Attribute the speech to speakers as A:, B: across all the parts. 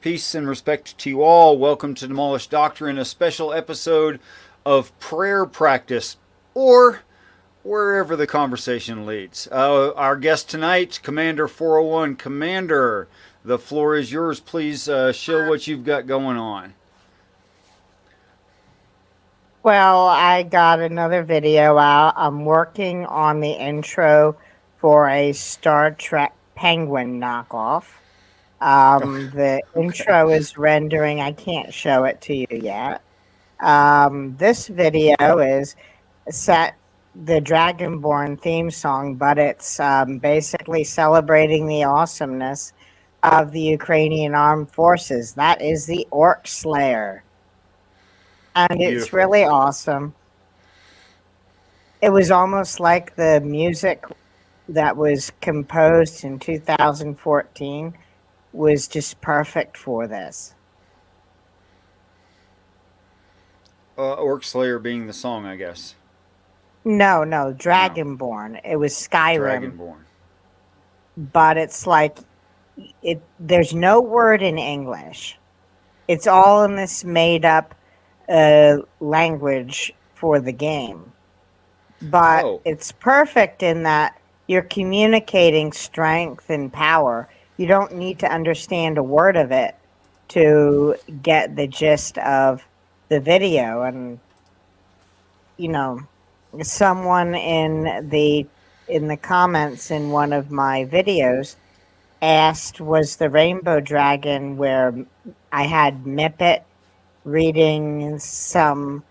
A: Peace and respect to you all. Welcome to Demolished Doctrine, a special episode of prayer practice, or wherever the conversation leads. Our guest tonight, Commander 401. Commander, the floor is yours. Please show what you've got going on.
B: Well, I got another video out. I'm working on the intro for a Star Trek Penguin knockoff. The
A: Okay.
B: intro is rendering. I can't show it to you yet. This video is set the Dragonborn theme song, but it's basically celebrating the awesomeness of the Ukrainian armed forces. That is the Orc Slayer, and it's
A: Beautiful.
B: really awesome. It was almost like the music that was composed in 2014 was just perfect for this.
A: Orc Slayer being the song, I guess.
B: No,
A: No.
B: Dragonborn. It was Skyrim,
A: Dragonborn.
B: but it's like there's no word in English. It's all in this made up language for the game. But
A: Oh,
B: it's perfect in that you're communicating strength and power. You don't need to understand a word of it to get the gist of the video. And you know, someone in the comments in one of my videos asked, was the rainbow dragon where I had Mippet reading some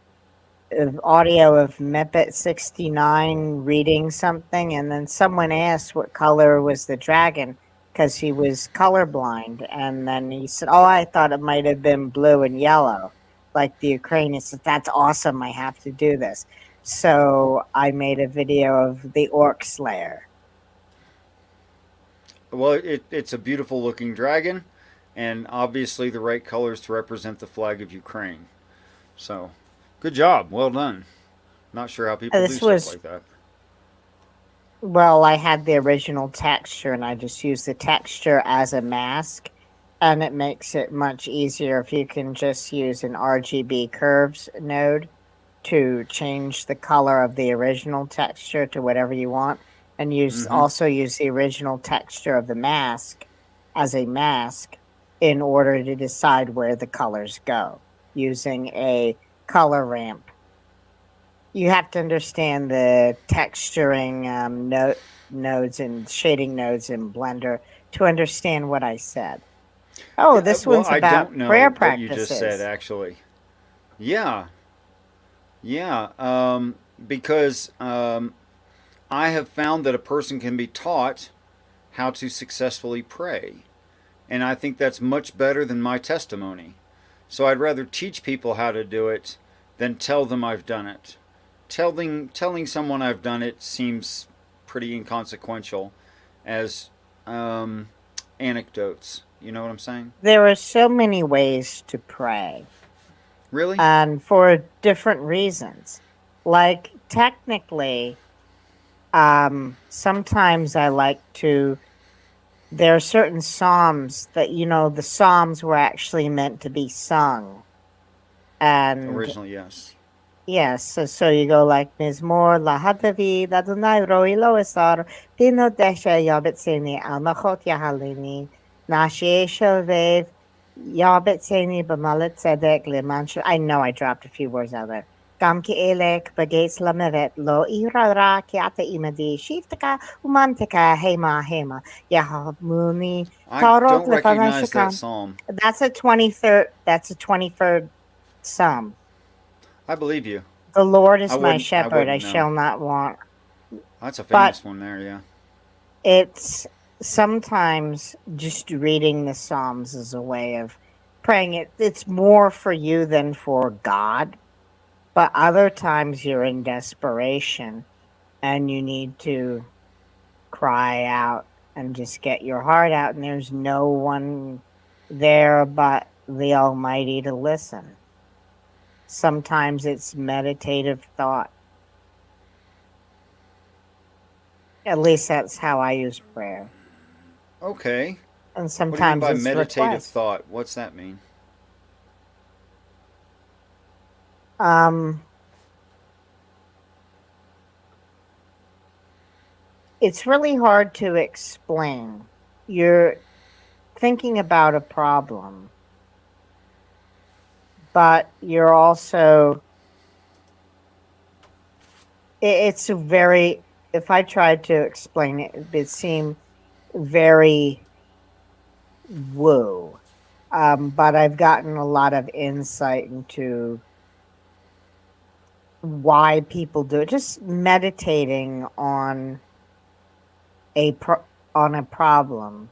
B: audio of Mepet 69 reading something, and then someone asked what color was the dragon because he was colorblind, and then he said, "Oh, I thought it might have been blue and yellow, like the Ukrainians." Said, "That's awesome! I have to do this." So I made a video of the Orc Slayer.
A: well, it's a beautiful looking dragon, and obviously the right colors to represent the flag of Ukraine. So, good job. Well done. Not sure how people do
B: This
A: stuff
B: was
A: like that.
B: Well, I had the original texture and I just used the texture as a mask. And it makes it much easier if you can just use an RGB curves node to change the color of the original texture to whatever you want. And
A: Mm-hmm.
B: also use the original texture of the mask as a mask in order to decide where the colors go using a color ramp. You have to understand the texturing nodes and shading nodes in Blender to understand what I said. Oh,
A: Yeah,
B: this
A: well,
B: one's
A: I
B: about
A: don't know
B: prayer
A: what you just said,
B: practices.
A: actually. Yeah, yeah. Because I have found that a person can be taught how to successfully pray. And I think that's much better than my testimony. So I'd rather teach people how to do it than tell them I've done it. Telling someone I've done it seems pretty inconsequential as um, anecdotes. You know what I'm saying?
B: There are so many ways to pray,
A: Really?
B: and for different reasons. Like, technically, sometimes I like to. There are certain psalms that, the psalms were actually meant to be sung. And
A: Originally, yes.
B: yes, so you go like Mizmor lahadavid Adonai roi lo esar pino desha yabetzeni almachot yahalini nashie shelvev yabetzeni b'malet tzedek leman I know I dropped a few words out there. Gam ki elek b'gates lamevet lo ira ra ki ata imadi shiftaka umanteka hema yahavmuni
A: I
B: tarot
A: don't recognize that
B: lefanashikam.
A: psalm.
B: That's a 23rd psalm.
A: I believe you.
B: The Lord
A: I
B: is my
A: wouldn't. I
B: shepherd, I
A: wouldn't know.
B: shall not want.
A: That's a
B: But
A: famous one there. Yeah.
B: it's sometimes just reading the Psalms is a way of praying. It's more for you than for God. But other times you're in desperation and you need to cry out and just get your heart out, and there's no one there but the Almighty to listen. Sometimes it's meditative thought. At least that's how I use prayer.
A: Okay.
B: and
A: What do you mean
B: sometimes
A: by
B: it's
A: meditative
B: request.
A: thought? What's that mean?
B: Um, it's really hard to explain. You're thinking about a problem, but you're also, it's a very, if I tried to explain it, it'd seem very woo. But I've gotten a lot of insight into why people do it. Just meditating a pro- on a problem,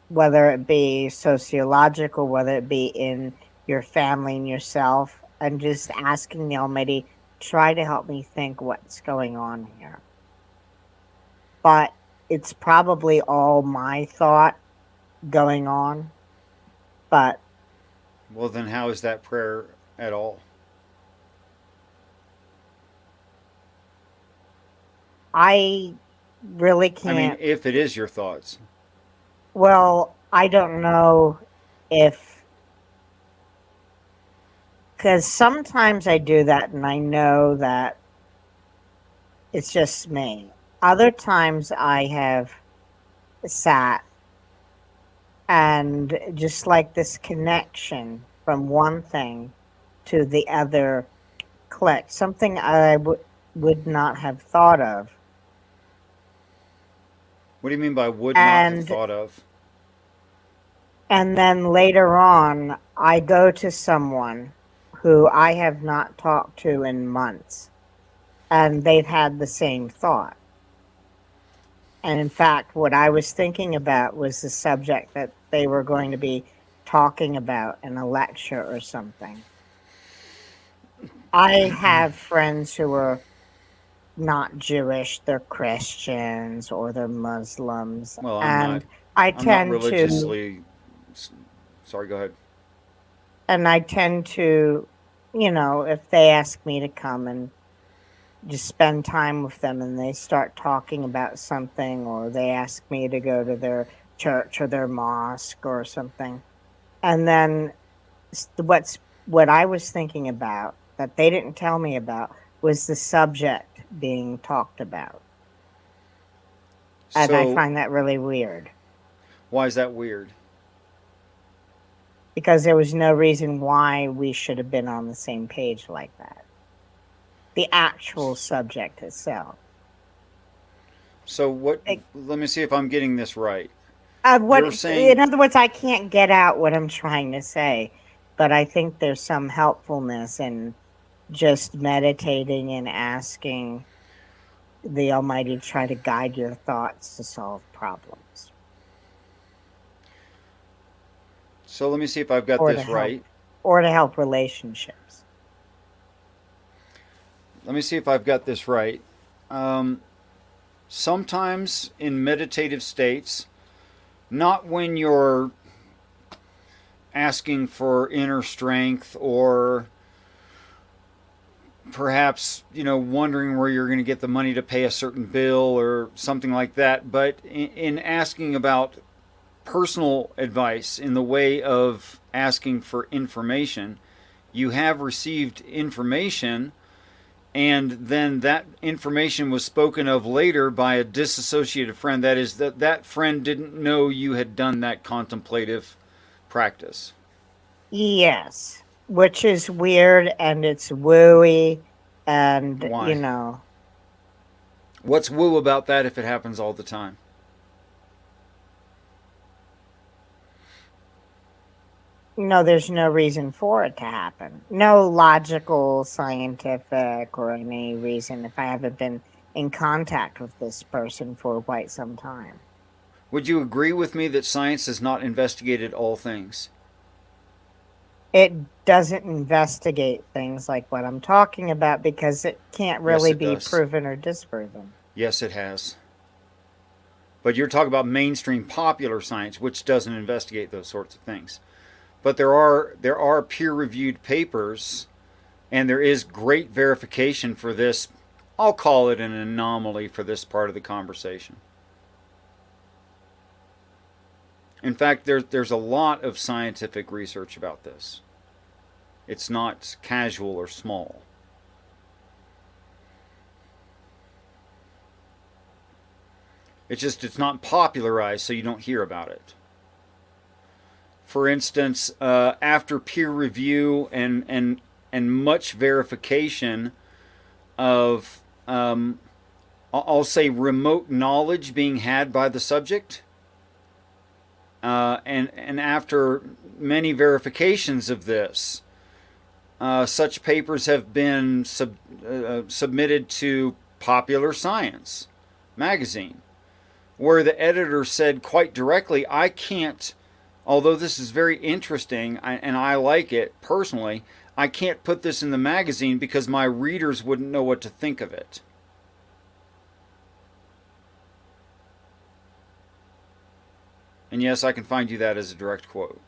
B: whether it be sociological, whether it be in your family and yourself, and just asking the Almighty, try to help me think what's going on here. But it's probably all my thought going on. But
A: Well, then how is that prayer at all?
B: I really
A: I mean,
B: can't.
A: if it is your thoughts.
B: Well, I don't know if, because sometimes I do that and I know that it's just me. Other times I have sat and just like this connection from one thing to the other click, something I would not have thought of.
A: What do you mean by would not have
B: And
A: thought of?
B: and then later on I go to someone who I have not talked to in months and they've had the same thought. And in fact, what I was thinking about was the subject that they were going to be talking about in a lecture or something. I have friends who are not Jewish, they're Christians or they're Muslims.
A: Well, I'm not.
B: And I
A: I'm not
B: tend to,
A: religiously. Sorry, go ahead.
B: and I tend to, if they ask me to come and just spend time with them and they start talking about something or they ask me to go to their church or their mosque or something. And then what I was thinking about that they didn't tell me about was the subject being talked about. And I
A: So,
B: find that really weird
A: why is that weird?
B: because there was no reason why we should have been on the same page like that. The actual subject itself.
A: So, what?
B: Like,
A: Let me see if I'm getting this right.
B: what,
A: You're saying,
B: in other words, I can't get out what I'm trying to say, but I think there's some helpfulness in just meditating and asking the Almighty to try to guide your thoughts to solve problems
A: so let me see if I've got
B: or to
A: this
B: help
A: right.
B: relationships.
A: Let me see if I've got this right. Um, Sometimes in meditative states, not when you're asking for inner strength or perhaps wondering where you're going to get the money to pay a certain bill or something like that, but in asking about personal advice in the way of asking for information, you have received information, and then that information was spoken of later by a disassociated friend. That is, that friend didn't know you had done that contemplative practice.
B: Yes, which is weird and it's wooey and,
A: Why? What's woo about that if it happens all the time?
B: there's no reason for it to happen. No logical, scientific, or any reason if I haven't been in contact with this person for quite some time.
A: Would you agree with me that science has not investigated all things?
B: It doesn't investigate things like what I'm talking about because it can't
A: Yes,
B: really
A: it
B: be
A: does.
B: proven or disproven.
A: Yes, it has. But you're talking about mainstream popular science, which doesn't investigate those sorts of things. But there are peer-reviewed papers, and there is great verification for this. I'll call it an anomaly for this part of the conversation. In fact, there's a lot of scientific research about this. It's not casual or small. It's not popularized, so you don't hear about it. For instance, after peer review and much verification of, I'll say, remote knowledge being had by the subject, and after many verifications of this, such papers have been submitted to Popular Science magazine, where the editor said quite directly, I can't, although this is very interesting and I like it personally, I can't put this in the magazine because my readers wouldn't know what to think of it. And yes, I can find you that as a direct quote.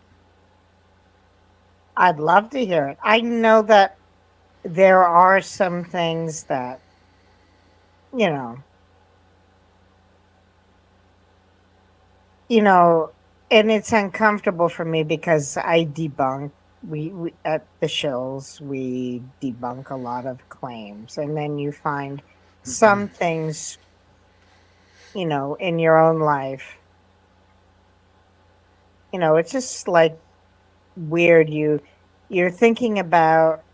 B: I'd love to hear it. I know that there are some things that, you know, you know, and it's uncomfortable for me because I debunk. We at the shows we debunk a lot of claims, and then you find some things, in your own life. It's just like weird. You're thinking about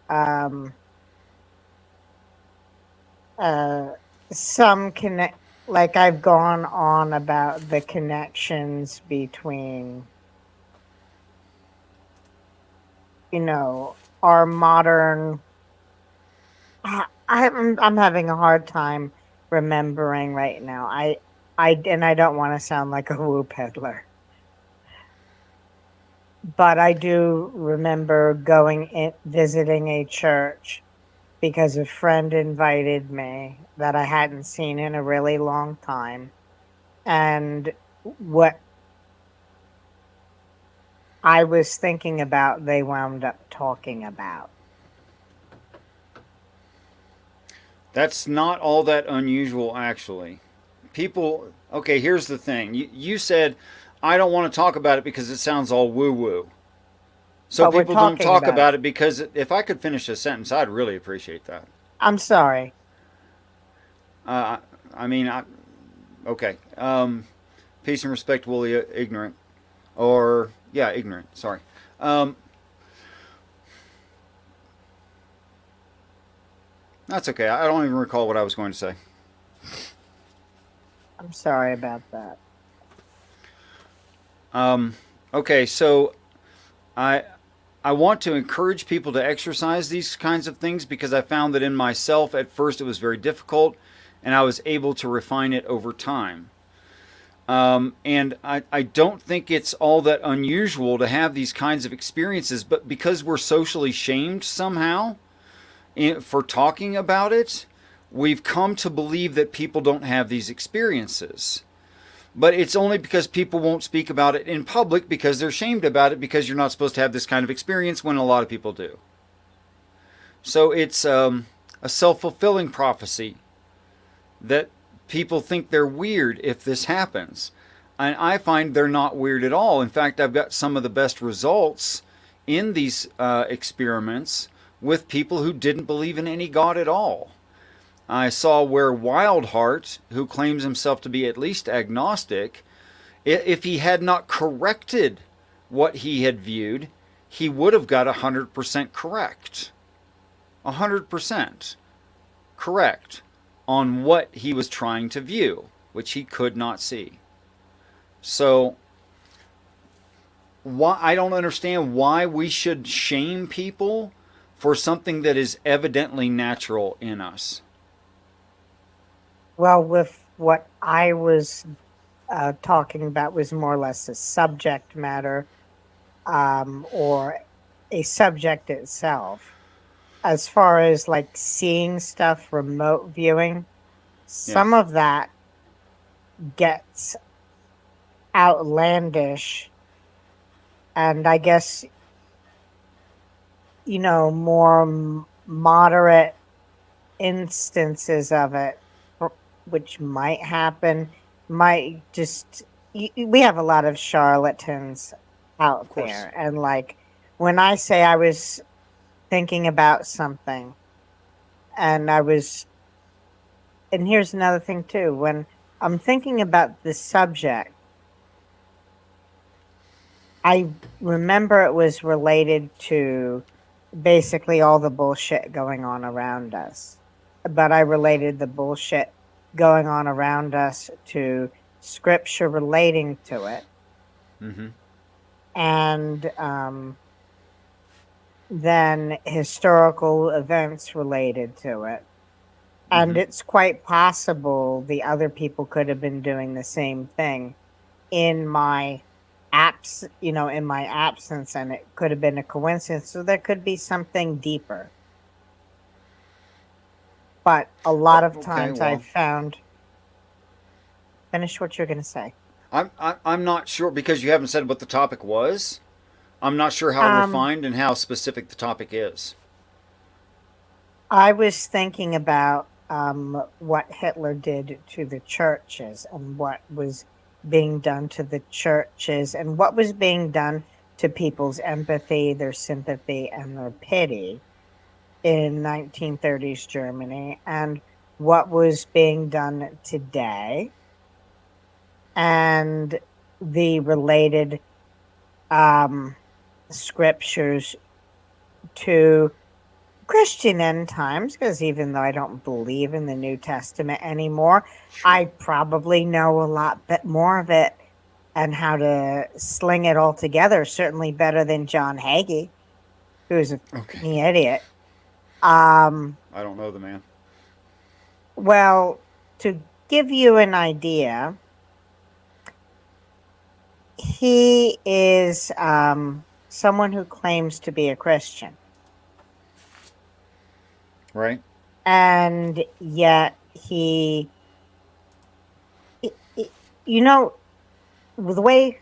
B: uh, some connect. Like I've gone on about the connections between, our modern. I'm having a hard time remembering right now. And I don't want to sound like a woo peddler, but I do remember going in, visiting a church because a friend invited me that I hadn't seen in a really long time. And what I was thinking about, they wound up talking about.
A: That's not all that unusual, actually. People, okay, here's the thing. You said, I don't want to talk about it because it sounds all woo woo. So
B: But we're
A: people don't
B: talking
A: talk
B: about
A: about it because if I could finish a sentence, I'd really appreciate that.
B: I'm sorry.
A: Uh, I mean, okay. Peace and respect, Willie, ignorant. Or, yeah, ignorant, sorry. Um, that's okay. I don't even recall what I was going to say.
B: I'm sorry about that.
A: Okay, so I I want to encourage people to exercise these kinds of things because I found that in myself at first it was very difficult, and I was able to refine it over time. And I don't think it's all that unusual to have these kinds of experiences, but because we're socially shamed somehow for talking about it, we've come to believe that people don't have these experiences. But it's only because people won't speak about it in public because they're shamed about it because you're not supposed to have this kind of experience when a lot of people do. So it's a self fulfilling prophecy that people think they're weird if this happens. And I find they're not weird at all. In fact, I've got some of the best results in these experiments with people who didn't believe in any God at all. I saw where Wildheart, who claims himself to be at least agnostic, if he had not corrected what he had viewed, he would have got 100% correct. 100% correct on what he was trying to view, which he could not see. So, I don't understand why we should shame people for something that is evidently natural in us.
B: Well, with what I was talking about was more or less a subject matter, or a subject itself. As far as like seeing stuff, remote viewing,
A: Yeah.
B: some of that gets outlandish, and I guess, more moderate instances of it, which might happen, might just we have a lot of charlatans
A: Of
B: out
A: course.
B: there, and like when I say I was thinking about something, and I was, and here's another thing too, when I'm thinking about the subject, I remember it was related to basically all the bullshit going on around us. But I related the bullshit going on around us to scripture relating to it,
A: Mm-hmm.
B: and then historical events related to it. And
A: Mm-hmm.
B: it's quite possible the other people could have been doing the same thing in my in my absence, and it could have been a coincidence. So there could be something deeper. But a lot
A: Oh,
B: of
A: okay.
B: times I've
A: Well,
B: found, finish what you're going to say.
A: I'm not sure because you haven't said what the topic was. I'm not sure how
B: Um,
A: refined and how specific the topic is.
B: I was thinking about what Hitler did to the churches and what was being done to the churches and what was being done to people's empathy, their sympathy, and their pity in 1930s Germany, and what was being done today, and the related um, scriptures to Christian end times, because even though I don't believe in the New Testament anymore,
A: Sure.
B: I probably know a lot bit more of it and how to sling it all together, certainly better than John Hagee, who's a
A: Okay.
B: fucking idiot. Um,
A: I don't know the man.
B: well, to give you an idea, he is someone who claims to be a Christian,
A: Right.
B: and yet i- i- you know, the way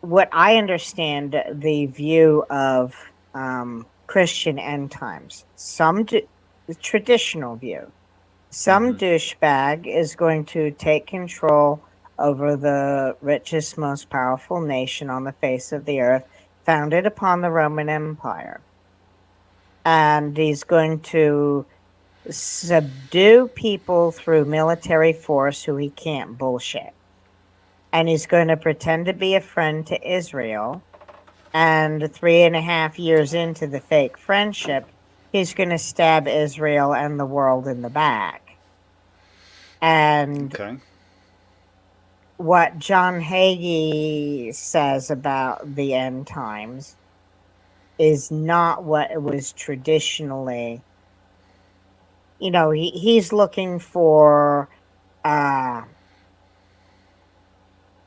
B: what I understand the view of Christian end times, the traditional view, some
A: Mm-hmm.
B: douchebag is going to take control over the richest, most powerful nation on the face of the earth, founded upon the Roman Empire. And he's going to subdue people through military force who he can't bullshit. And he's going to pretend to be a friend to Israel. And 3.5 years into the fake friendship, he's going to stab Israel and the world in the back. And
A: Okay.
B: what John Hagee says about the end times is not what it was traditionally. He's looking for uh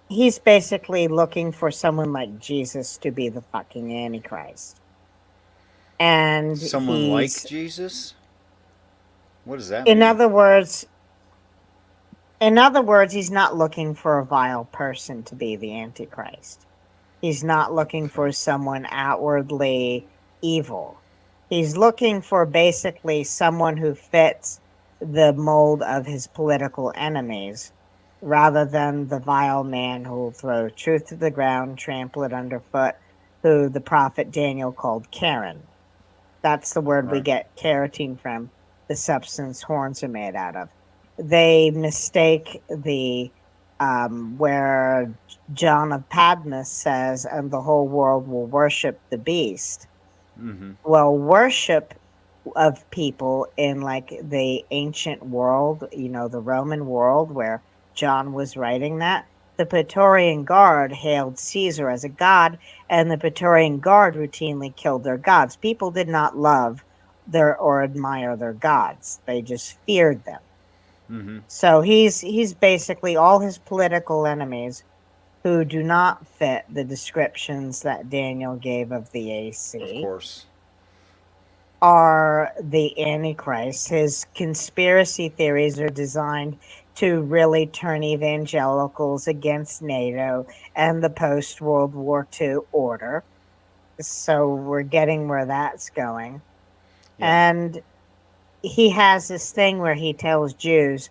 B: he's basically looking for someone like Jesus to be the fucking Antichrist. And
A: Someone like
B: he's
A: Jesus? What does that
B: in
A: mean?
B: other words in other words, he's not looking for a vile person to be the Antichrist. He's not looking
A: Okay.
B: for someone outwardly evil. He's looking for basically someone who fits the mold of his political enemies rather than the vile man who will throw truth to the ground, trample it underfoot, who the prophet Daniel called Karen. That's the word we
A: Right.
B: get carotene from, the substance horns are made out of. They mistake the where John of Patmos says, and the whole world will worship the beast.
A: Mm-hmm.
B: Well, worship of people in like the ancient world, the Roman world where John was writing that, the Praetorian Guard hailed Caesar as a god, and the Praetorian Guard routinely killed their gods. People did not love their or admire their gods; they just feared them.
A: Mm-hmm.
B: So he's basically all his political enemies who do not fit the descriptions that Daniel gave of the
A: Of
B: AC
A: course.
B: are the Antichrist. His conspiracy theories are designed to really turn evangelicals against NATO and the post World War II order. So we're getting where that's going.
A: Yeah.
B: And he has this thing where he tells Jews,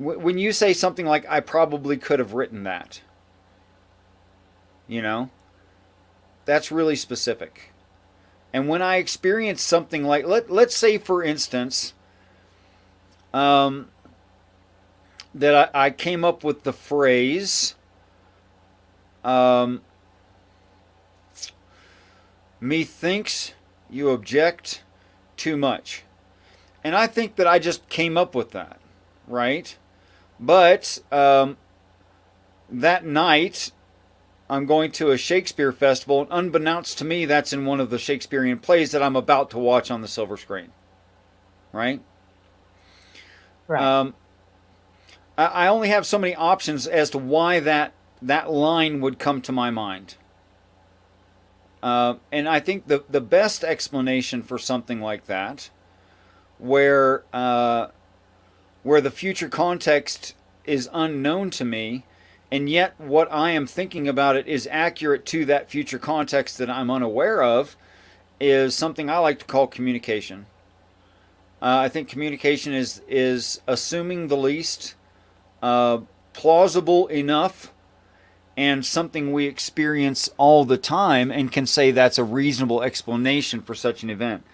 A: when you say something like, I probably could have written that, you know, that's really specific. And when I experience something like, let's say, for instance, um, that I came up with the phrase, um, methinks you object too much. And I think that I just came up with that, right? But that night, I'm going to a Shakespeare festival, and unbeknownst to me, that's in one of the Shakespearean plays that I'm about to watch on the silver screen, right?
B: Right.
A: Um, I only have so many options as to why that line would come to my mind. And I think the best explanation for something like that, where where the future context is unknown to me, and yet what I am thinking about it is accurate to that future context that I'm unaware of, is something I like to call communication. I think communication is assuming the least, plausible enough, and something we experience all the time and can say that's a reasonable explanation for such an event.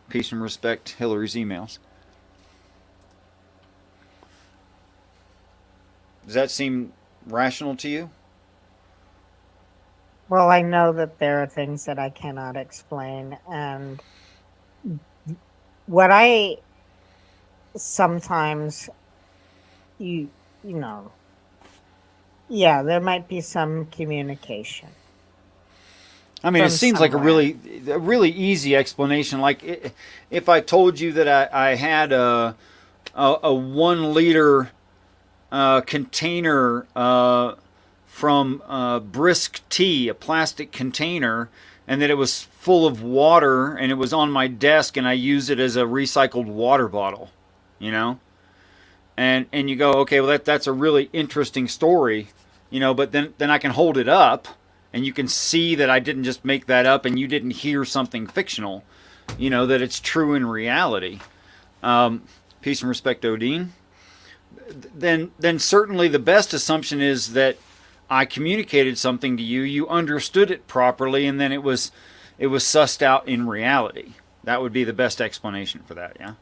A: Peace and respect, Hillary's emails. Does that seem rational to you?
B: Well, I know that there are things that I cannot explain, and what I sometimes you know, yeah, there might be some communication
A: I mean, it
B: from
A: seems like
B: somewhere.
A: a really easy explanation. Like if I told you that I had a 1 liter container from Brisk Tea, a plastic container, and that it was full of water, and it was on my desk, and I used it as a recycled water bottle, you know. And you go, okay, well that's a really interesting story, you know. But then I can hold it up, and you can see that I didn't just make that up, and you didn't hear something fictional, you know, that it's true in reality. Peace and respect, Odine. Then certainly the best assumption is that I communicated something to you, you understood it properly, and then it was sussed out in reality. That would be the best explanation for that. Yeah.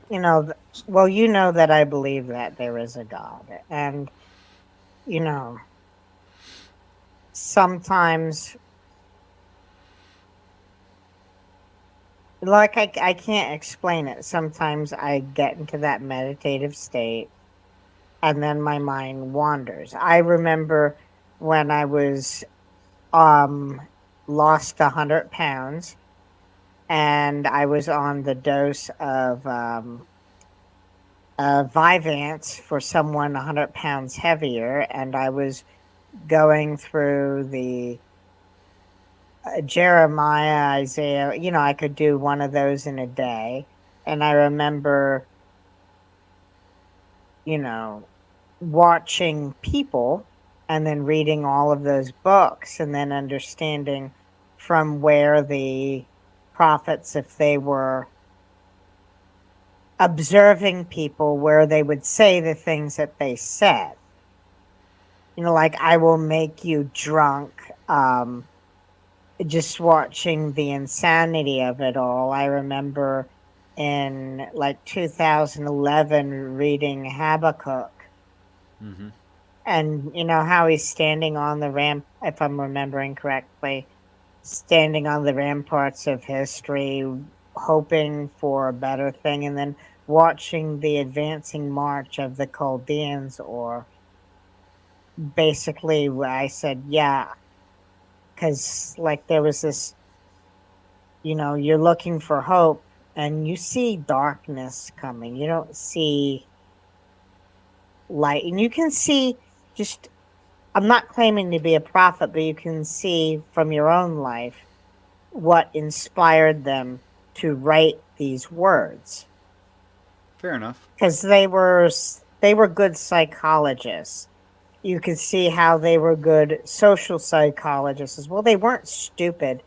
B: You know, well, you know that I believe that there is a God, and you know, sometimes, like I can't explain it. Sometimes I get into that meditative state, and then my mind wanders. I remember when I was um lost 100 pounds, and I was on the dose of Vyvanse for someone 100 pounds heavier, and I was going through the Jeremiah, Isaiah. You know, I could do one of those in a day. And I remember, you know, watching people and then reading all of those books and then understanding from where the prophets, if they were observing people, where they would say the things that they said. You know, like, I will make you drunk. Just watching the insanity of it all. I remember in like 2011 reading Habakkuk,
A: Mm-hmm.
B: and you know how he's standing on the ramp, if I'm remembering correctly, standing on the ramparts of history, hoping for a better thing, and then watching the advancing march of the Chaldeans, or basically, I said, yeah, because like there was this, you know, you're looking for hope and you see darkness coming. You don't see light. And you can see, just, I'm not claiming to be a prophet, but you can see from your own life what inspired them to write these words,
A: Fair enough.
B: because they were good psychologists. You could see how they were good social psychologists as well. They weren't stupid.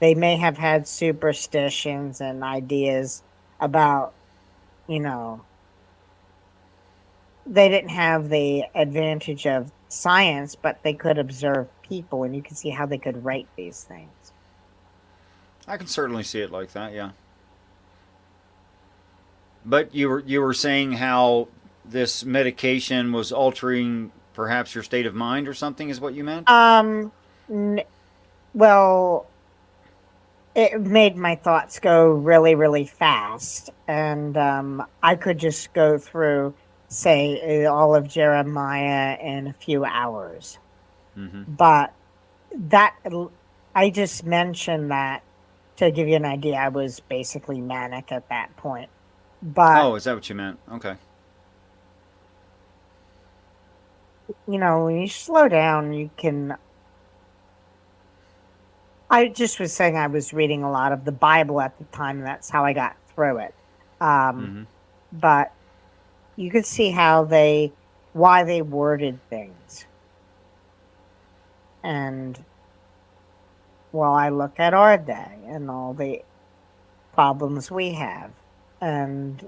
B: They may have had superstitions and ideas about, you know, they didn't have the advantage of science, but they could observe people, and you can see how they could rate these things.
A: I can certainly see it like that. Yeah. But you were saying how this medication was altering perhaps your state of mind or something is what you meant?
B: Um, n- well, it made my thoughts go really, really fast, and I could just go through, say, all of Jeremiah in a few hours.
A: Mm-hmm.
B: But that I just mentioned that to give you an idea. I was basically manic at that point. But
A: Oh, is that what you meant? Okay.
B: when you slow down, you can. I just was saying I was reading a lot of the Bible at the time, and that's how I got through it. Um,
A: Mm-hmm.
B: but you could see why they worded things. And while I look at our day and all the problems we have, and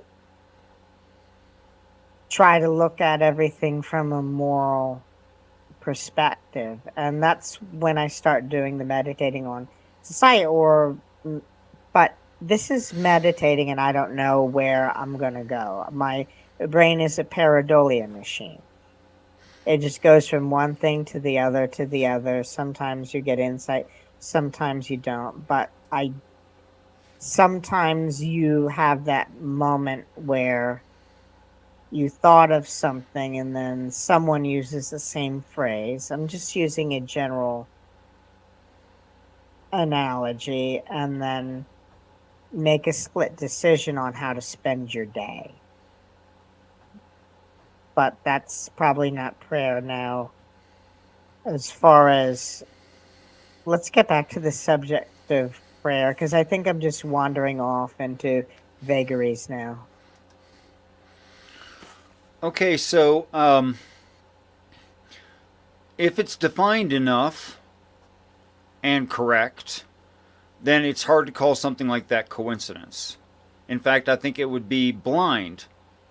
B: try to look at everything from a moral perspective. And that's when I start doing the meditating on society but this is meditating and I don't know where I'm going to go. My brain is a pareidolia machine. It just goes from one thing to the other to the other. Sometimes you get insight, sometimes you don't. But I sometimes you have that moment where you thought of something and then someone uses the same phrase. I'm just using a general analogy, and then make a split decision on how to spend your day. But that's probably not prayer now. As far as let's get back to the subject of prayer, because I think I'm just wandering off into vagaries now.
A: Okay, so if it's defined enough and correct, then it's hard to call something like that coincidence. In fact, I think it would be blind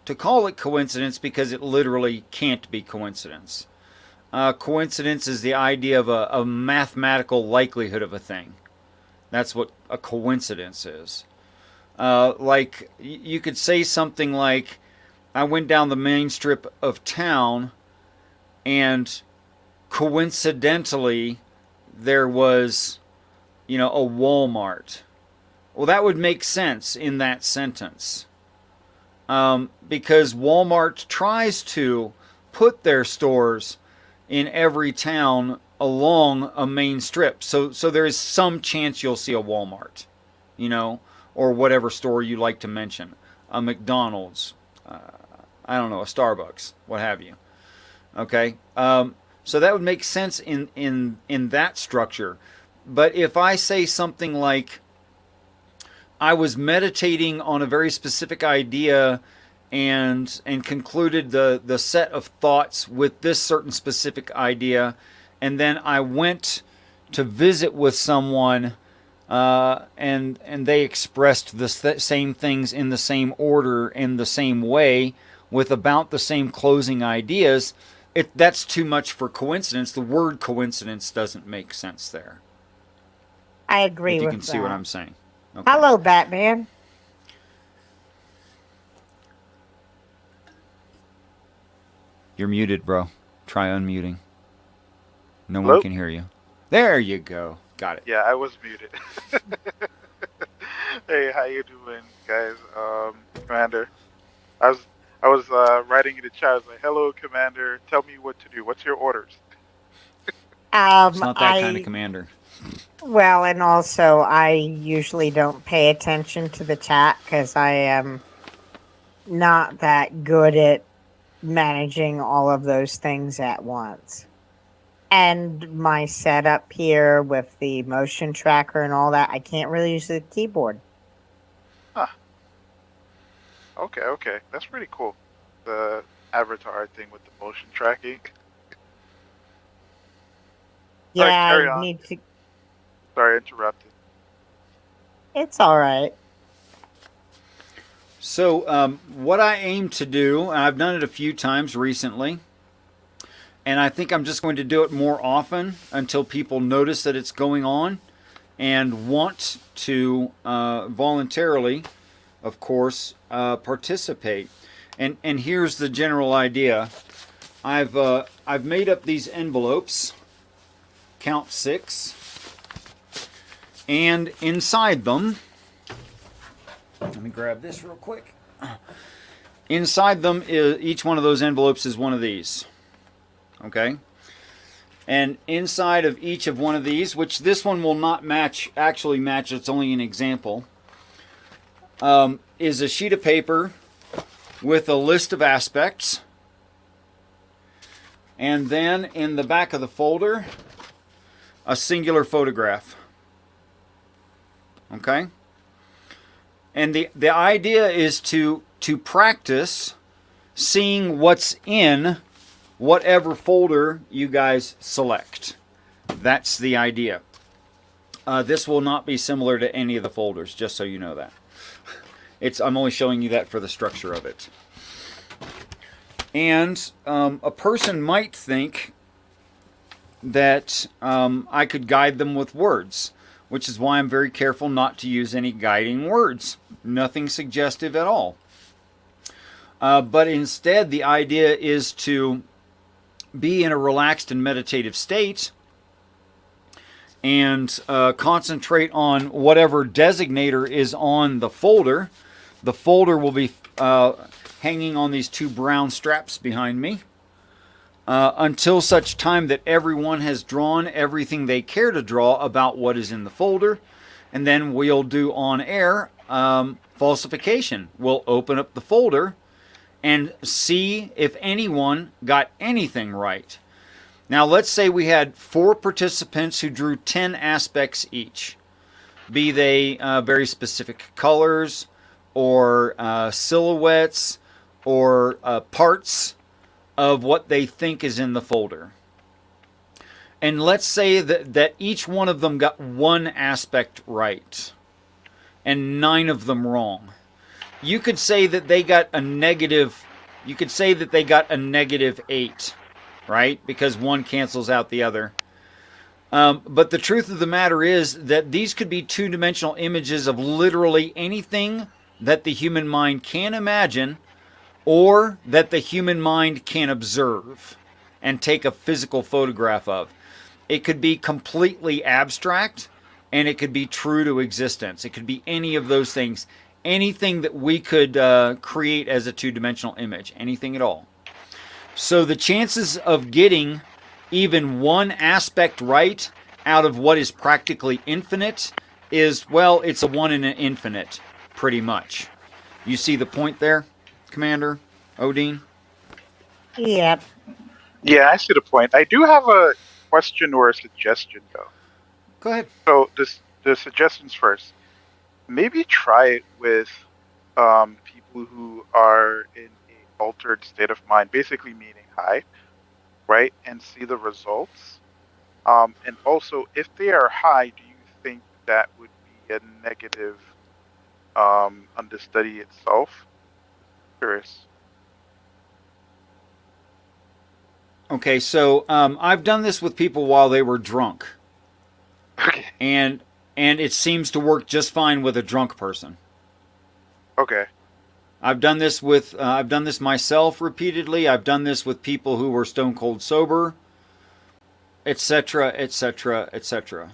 A: to call it coincidence because it literally can't be coincidence. Coincidence is the idea of a mathematical likelihood of a thing. That's what a coincidence is. Like, you could say something like, I went down the main strip of town and coincidentally there was, a Walmart. Well, that would make sense in that sentence. Because Walmart tries to put their stores in every town along a main strip. So there is some chance you'll see a Walmart, you know, or whatever store you like to mention, a McDonald's, I don't know, a Starbucks, what have you. Okay, so that would make sense in that structure. But if I say something like, I was meditating on a very specific idea and concluded the set of thoughts with this certain specific idea, and then I went to visit with someone, and they expressed the same things in the same order in the same way with about the same closing ideas. That's too much for coincidence. The word coincidence doesn't make sense there.
B: I agree
A: If you can
B: with
A: see what
B: that.
A: I'm saying. Okay.
B: Hello, Batman.
A: You're muted, bro. Try unmuting. No one
C: Hello?
A: can hear you. There you go. Got it.
C: Yeah, I was muted. Hey, how you doing, guys? Commander. I was I was writing in the chat. I was like, "Hello, Commander. Tell me what to do. What's your orders?"
A: It's not that kind of
B: I
A: commander.
B: Well, and also I usually don't pay attention to the chat because I am not that good at managing all of those things at once. And my setup here with the motion tracker and all that, I can't really use the keyboard.
C: Huh. Okay, okay. That's pretty cool. The avatar thing with the motion tracking. All right,
B: Yeah,
C: carry
B: I
C: on.
B: need to.
C: Sorry, I interrupted.
B: It's all right.
A: So, what I aim to do, and I've done it a few times recently, and I think I'm just going to do it more often until people notice that it's going on and want to voluntarily, of course, participate. And here's the general idea. I've made up these envelopes, count 6, and inside them, let me grab this real quick. Inside them, each one of those envelopes is one of these. Okay? And inside of each of one of these, which this one will not actually match, it's only an example, is a sheet of paper with a list of aspects. And then in the back of the folder, a singular photograph. Okay? And the idea is to practice seeing what's in whatever folder you guys select. That's the idea. This will not be similar to any of the folders, just so you know that. I'm only showing you that for the structure of it. And a person might think that I could guide them with words, which is why I'm very careful not to use any guiding words. Nothing suggestive at all. But instead, the idea is to be in a relaxed and meditative state and concentrate on whatever designator is on the folder. The folder will be hanging on these 2 brown straps behind me until such time that everyone has drawn everything they care to draw about what is in the folder. And then we'll do on air falsification. We'll open up the folder and see if anyone got anything right. Now, let's say we had 4 participants who drew 10 aspects each, be they very specific colors or silhouettes or parts of what they think is in the folder. And let's say that each one of them got 1 aspect right and 9 of them wrong. You could say that they got a negative, you could say that they got a -8, right? Because one cancels out the other. But the truth of the matter is that these could be 2-dimensional images of literally anything that the human mind can imagine or that the human mind can observe and take a physical photograph of. It could be completely abstract and it could be true to existence. It could be any of those things. Anything that we could create as a 2-dimensional image. Anything at all. So the chances of getting even 1 aspect right out of what is practically infinite is, well, it's a 1 in an infinite, pretty much. You see the point there, Commander Odin?
B: Yep.
C: Yeah, I see the point. I do have a question or a suggestion, though.
A: Go ahead.
C: So the suggestions first. Maybe try it with people who are in an altered state of mind, basically meaning high, right? And see the results. And also, if they are high, do you think that would be a negative on the study itself? Curious.
A: Okay, so I've done this with people while they were drunk.
C: Okay.
A: And it seems to work just fine with a drunk person.
C: Okay.
A: I've done this myself repeatedly. I've done this with people who were stone cold sober, etc., etc., etc.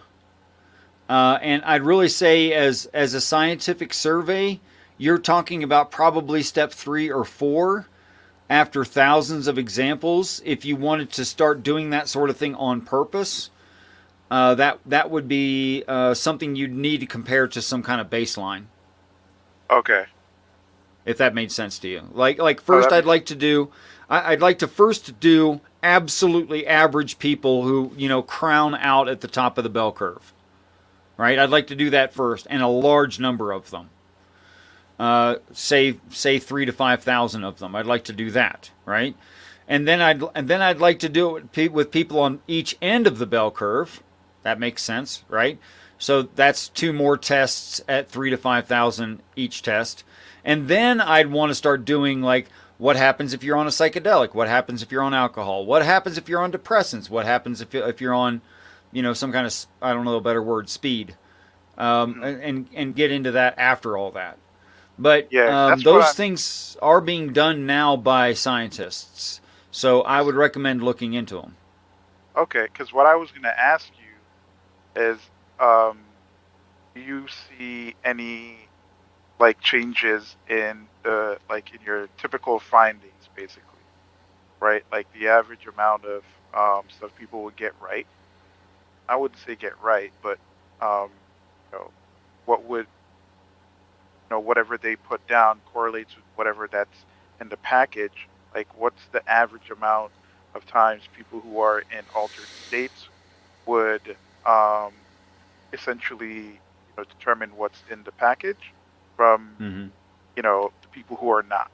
A: And I'd really say, as a scientific survey, you're talking about probably step 3 or 4 after thousands of examples. If you wanted to start doing that sort of thing on purpose, that would be something you'd need to compare to some kind of baseline.
C: Okay.
A: If that made sense to you. Like first, I'd like to first do absolutely average people who, crown out at the top of the bell curve. Right? I'd like to do that first, and a large number of them. Say 3,000 to 5,000 of them. I'd like to do that, right? And then I'd like to do it with people on each end of the bell curve. That makes sense, right? So that's 2 more tests at 3 to 5,000 each test. And then I'd want to start doing like what happens if you're on a psychedelic? What happens if you're on alcohol? What happens if you're on depressants? What happens if you're on, some kind of, I don't know a better word, speed?
C: Mhm.
A: And get into that after all that. But
C: Yeah, that's what
A: those
C: I'm.
A: things are being done now by scientists. So I would recommend looking into them.
C: Okay, because what I was going to ask you is, um, do you see any like changes in the like in your typical findings, basically, right? Like the average amount of stuff people would get right. I wouldn't say get right, but you know, what would whatever they put down correlates with whatever that's in the package. Like, what's the average amount of times people who are in altered states would essentially, determine what's in the package from,
A: Mm-hmm.
C: the people who are not.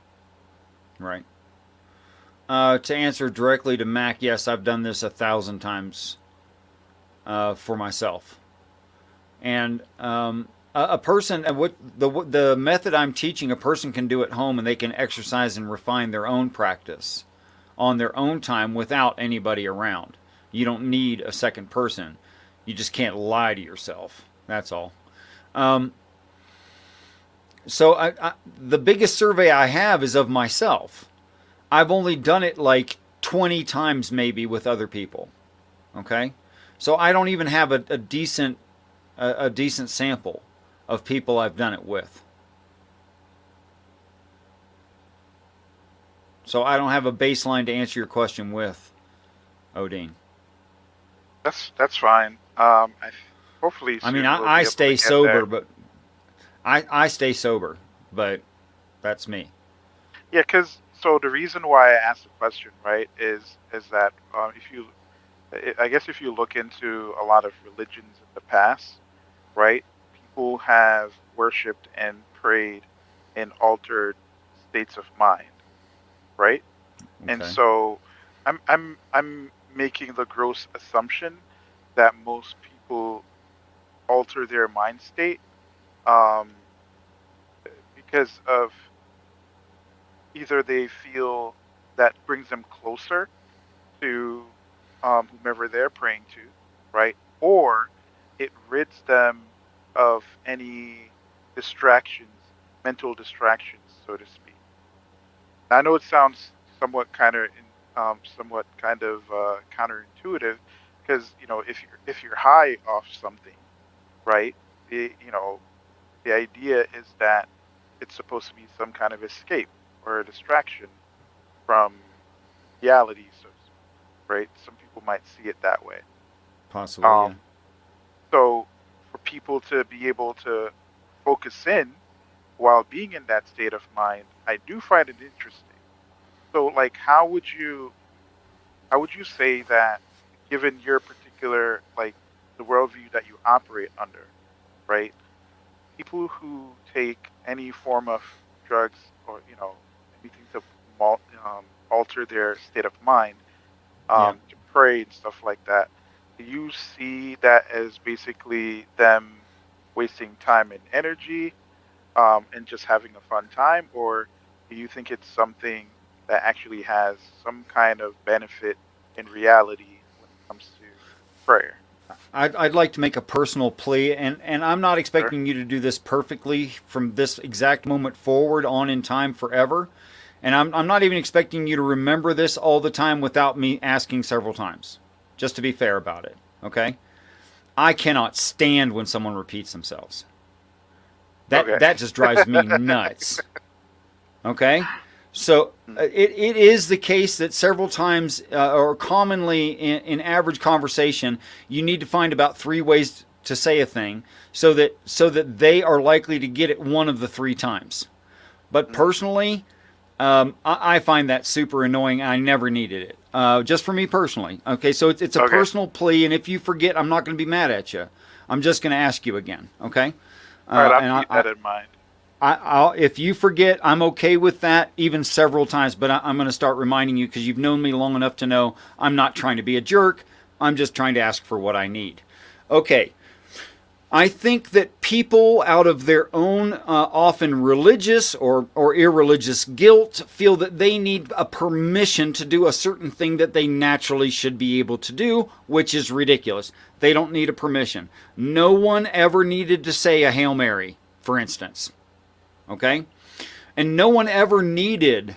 A: Right. To answer directly to Mac, yes, I've done this 1,000 times for myself. And a person, what the method I'm teaching, a person can do at home, and they can exercise and refine their own practice on their own time without anybody around. You don't need a second person. You just can't lie to yourself. That's all. Um, so the biggest survey I have is of myself. I've only done it like 20 times maybe with other people. Okay, so I don't even have a decent sample of people I've done it with. So I don't have a baseline to answer your question with, Odin.
C: That's fine. Hopefully
A: I mean,
C: soon we'll
A: I
C: be able to
A: stay
C: get there.
A: sober, but I stay sober, but that's me.
C: Yeah, because so the reason why I asked the question, right, is that if you, I guess if you look into a lot of religions in the past, right, people have worshipped and prayed in altered states of mind, right? And
A: Okay.
C: so I'm making the gross assumption that most people alter their mind state um, because of either they feel that brings them closer to whomever they're praying to, right? Or it rids them of any distractions, mental distractions, so to speak. I know it sounds somewhat kind of somewhat kind of counterintuitive because if you're high off something, right? The idea is that it's supposed to be some kind of escape or a distraction from reality, so to speak, right? Some people might see it that way.
A: Possibly, yeah.
C: Um, so for people to be able to focus in while being in that state of mind, I do find it interesting. So like how would you say that given your particular like the worldview that you operate under, right? People who take any form of drugs or anything to alter their state of mind,
A: Yeah.
C: to pray and stuff like that, do you see that as basically them wasting time and energy, and just having a fun time, or do you think it's something that actually has some kind of benefit in reality when it comes to prayer?
A: I'd like to make a personal plea, and I'm not
C: Sure.
A: expecting you to do this perfectly from this exact moment forward on in time forever. And I'm not even expecting you to remember this all the time without me asking several times, just to be fair about it. Okay? I cannot stand when someone repeats themselves. That
C: Okay.
A: that just drives me nuts. Okay? So it is the case that several times, or commonly in average conversation, you need to find about 3 ways to say a thing so that they are likely to get it one of the 3 times. But
C: Mhm.
A: personally, I find that super annoying. I never needed it. Just for me personally. Okay, so it's a
C: Okay.
A: personal plea, and if you forget, I'm not going to be mad at you. I'm just going to ask you again. Okay,
C: All right, I'll
A: and
C: keep that in mind.
A: if you forget, I'm okay with that, even several times. But I'm going to start reminding you because you've known me long enough to know I'm not trying to be a jerk. I'm just trying to ask for what I need. Okay, I think that people, out of their own often religious or irreligious guilt, feel that they need a permission to do a certain thing that they naturally should be able to do, which is ridiculous. They don't need a permission. No one ever needed to say a Hail Mary, for instance. Okay? And no one ever needed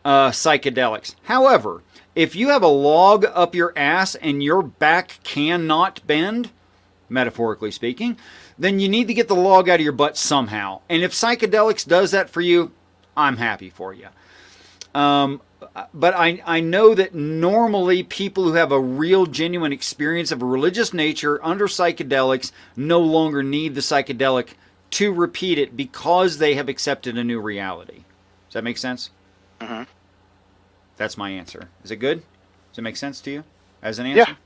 A: psychedelics. However, if you have a log up your ass and your back cannot bend, metaphorically speaking, then you need to get the log out of your butt somehow. And if psychedelics does that for you, I'm happy for you. But I know that normally people who have a real genuine experience of a religious nature under psychedelics no longer need the psychedelic to repeat it because they have accepted a new reality. Does that make sense?
C: Mm-hmm.
A: That's my answer. Is it good? Does it make sense to you as an answer?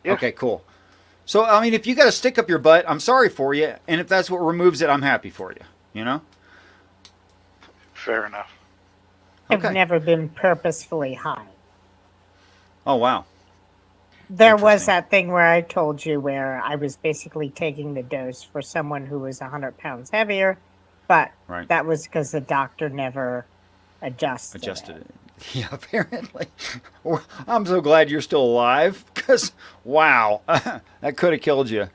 C: Yeah.
A: Okay, cool. So, I mean, if you got a stick up your butt, I'm sorry for you. And if that's what removes it, I'm happy for you. You know?
C: Fair enough.
B: I've
A: Okay.
B: never been purposefully high.
A: Oh, wow.
B: There was
A: Interesting.
B: that thing where I told you where I was basically taking the dose for someone who was 100 pounds heavier, but
A: Right.
B: that was because the doctor never adjusted
A: Adjusted it. Yeah, apparently. Well, I'm so glad you're still alive because, wow, that could have killed you.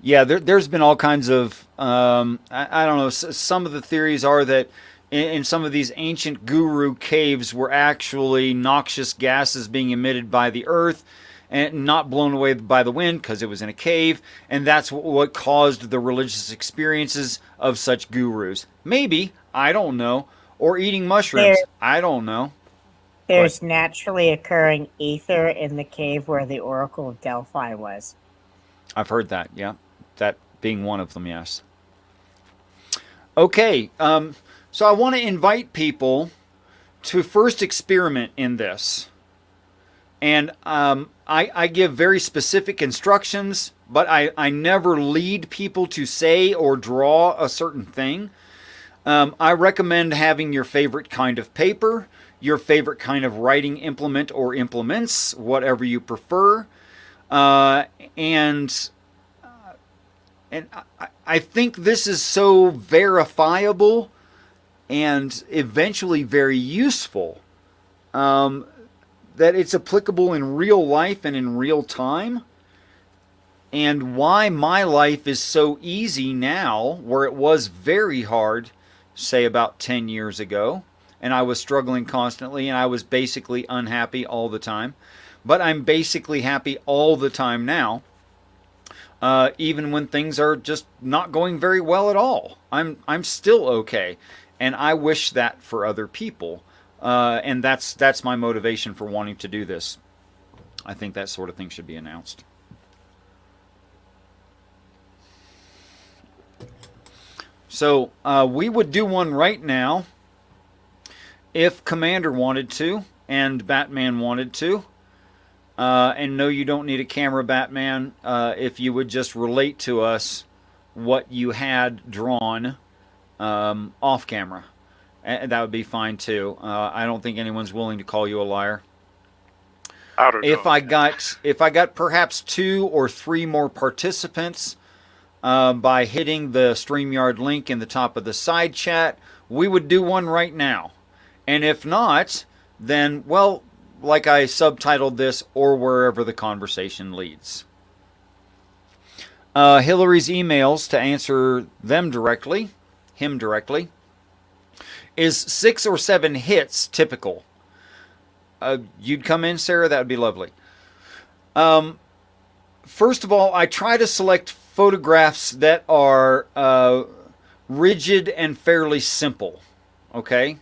A: Yeah, there's been all kinds of, I don't know, some of the theories are that in some of these ancient guru caves were actually noxious gases being emitted by the earth and not blown away by the wind because it was in a cave, and that's what caused the religious experiences of such gurus. Maybe, I don't know. Or eating mushrooms,
B: There,
A: I don't know. But
B: there's naturally occurring ether in the cave where the Oracle of Delphi was.
A: I've heard that, yeah. That being one of them, yes. Okay, so I want to invite people to first experiment in this. And I give very specific instructions, but I never lead people to say or draw a certain thing. I recommend having your favorite kind of paper, your favorite kind of writing implement or implements, whatever you prefer. Uh, and I think this is so verifiable and eventually very useful that it's applicable in real life and in real time. And why my life is so easy now, where it was very hard, say about 10 years ago, and I was struggling constantly and I was basically unhappy all the time. But I'm basically happy all the time now, even when things are just not going very well at all. I'm still okay, and I wish that for other people. And that's my motivation for wanting to do this. I think that sort of thing should be announced. So we would do one right now if Commander wanted to and Batman wanted to. And no, you don't need a camera, Batman. If you would just relate to us what you had drawn off camera, and that would be fine too. I don't think anyone's willing to call you a liar.
C: I don't know.
A: If I got perhaps 2 or 3 more participants by hitting the StreamYard link in the top of the side chat, we would do one right now. And if not, then, well, like I subtitled this, or wherever the conversation leads. Hillary's emails, to answer them directly, him directly, is 6 or 7 hits typical. You'd come in, Sarah? That would be lovely. First of all, I try to select photographs that are rigid and fairly simple. Okay?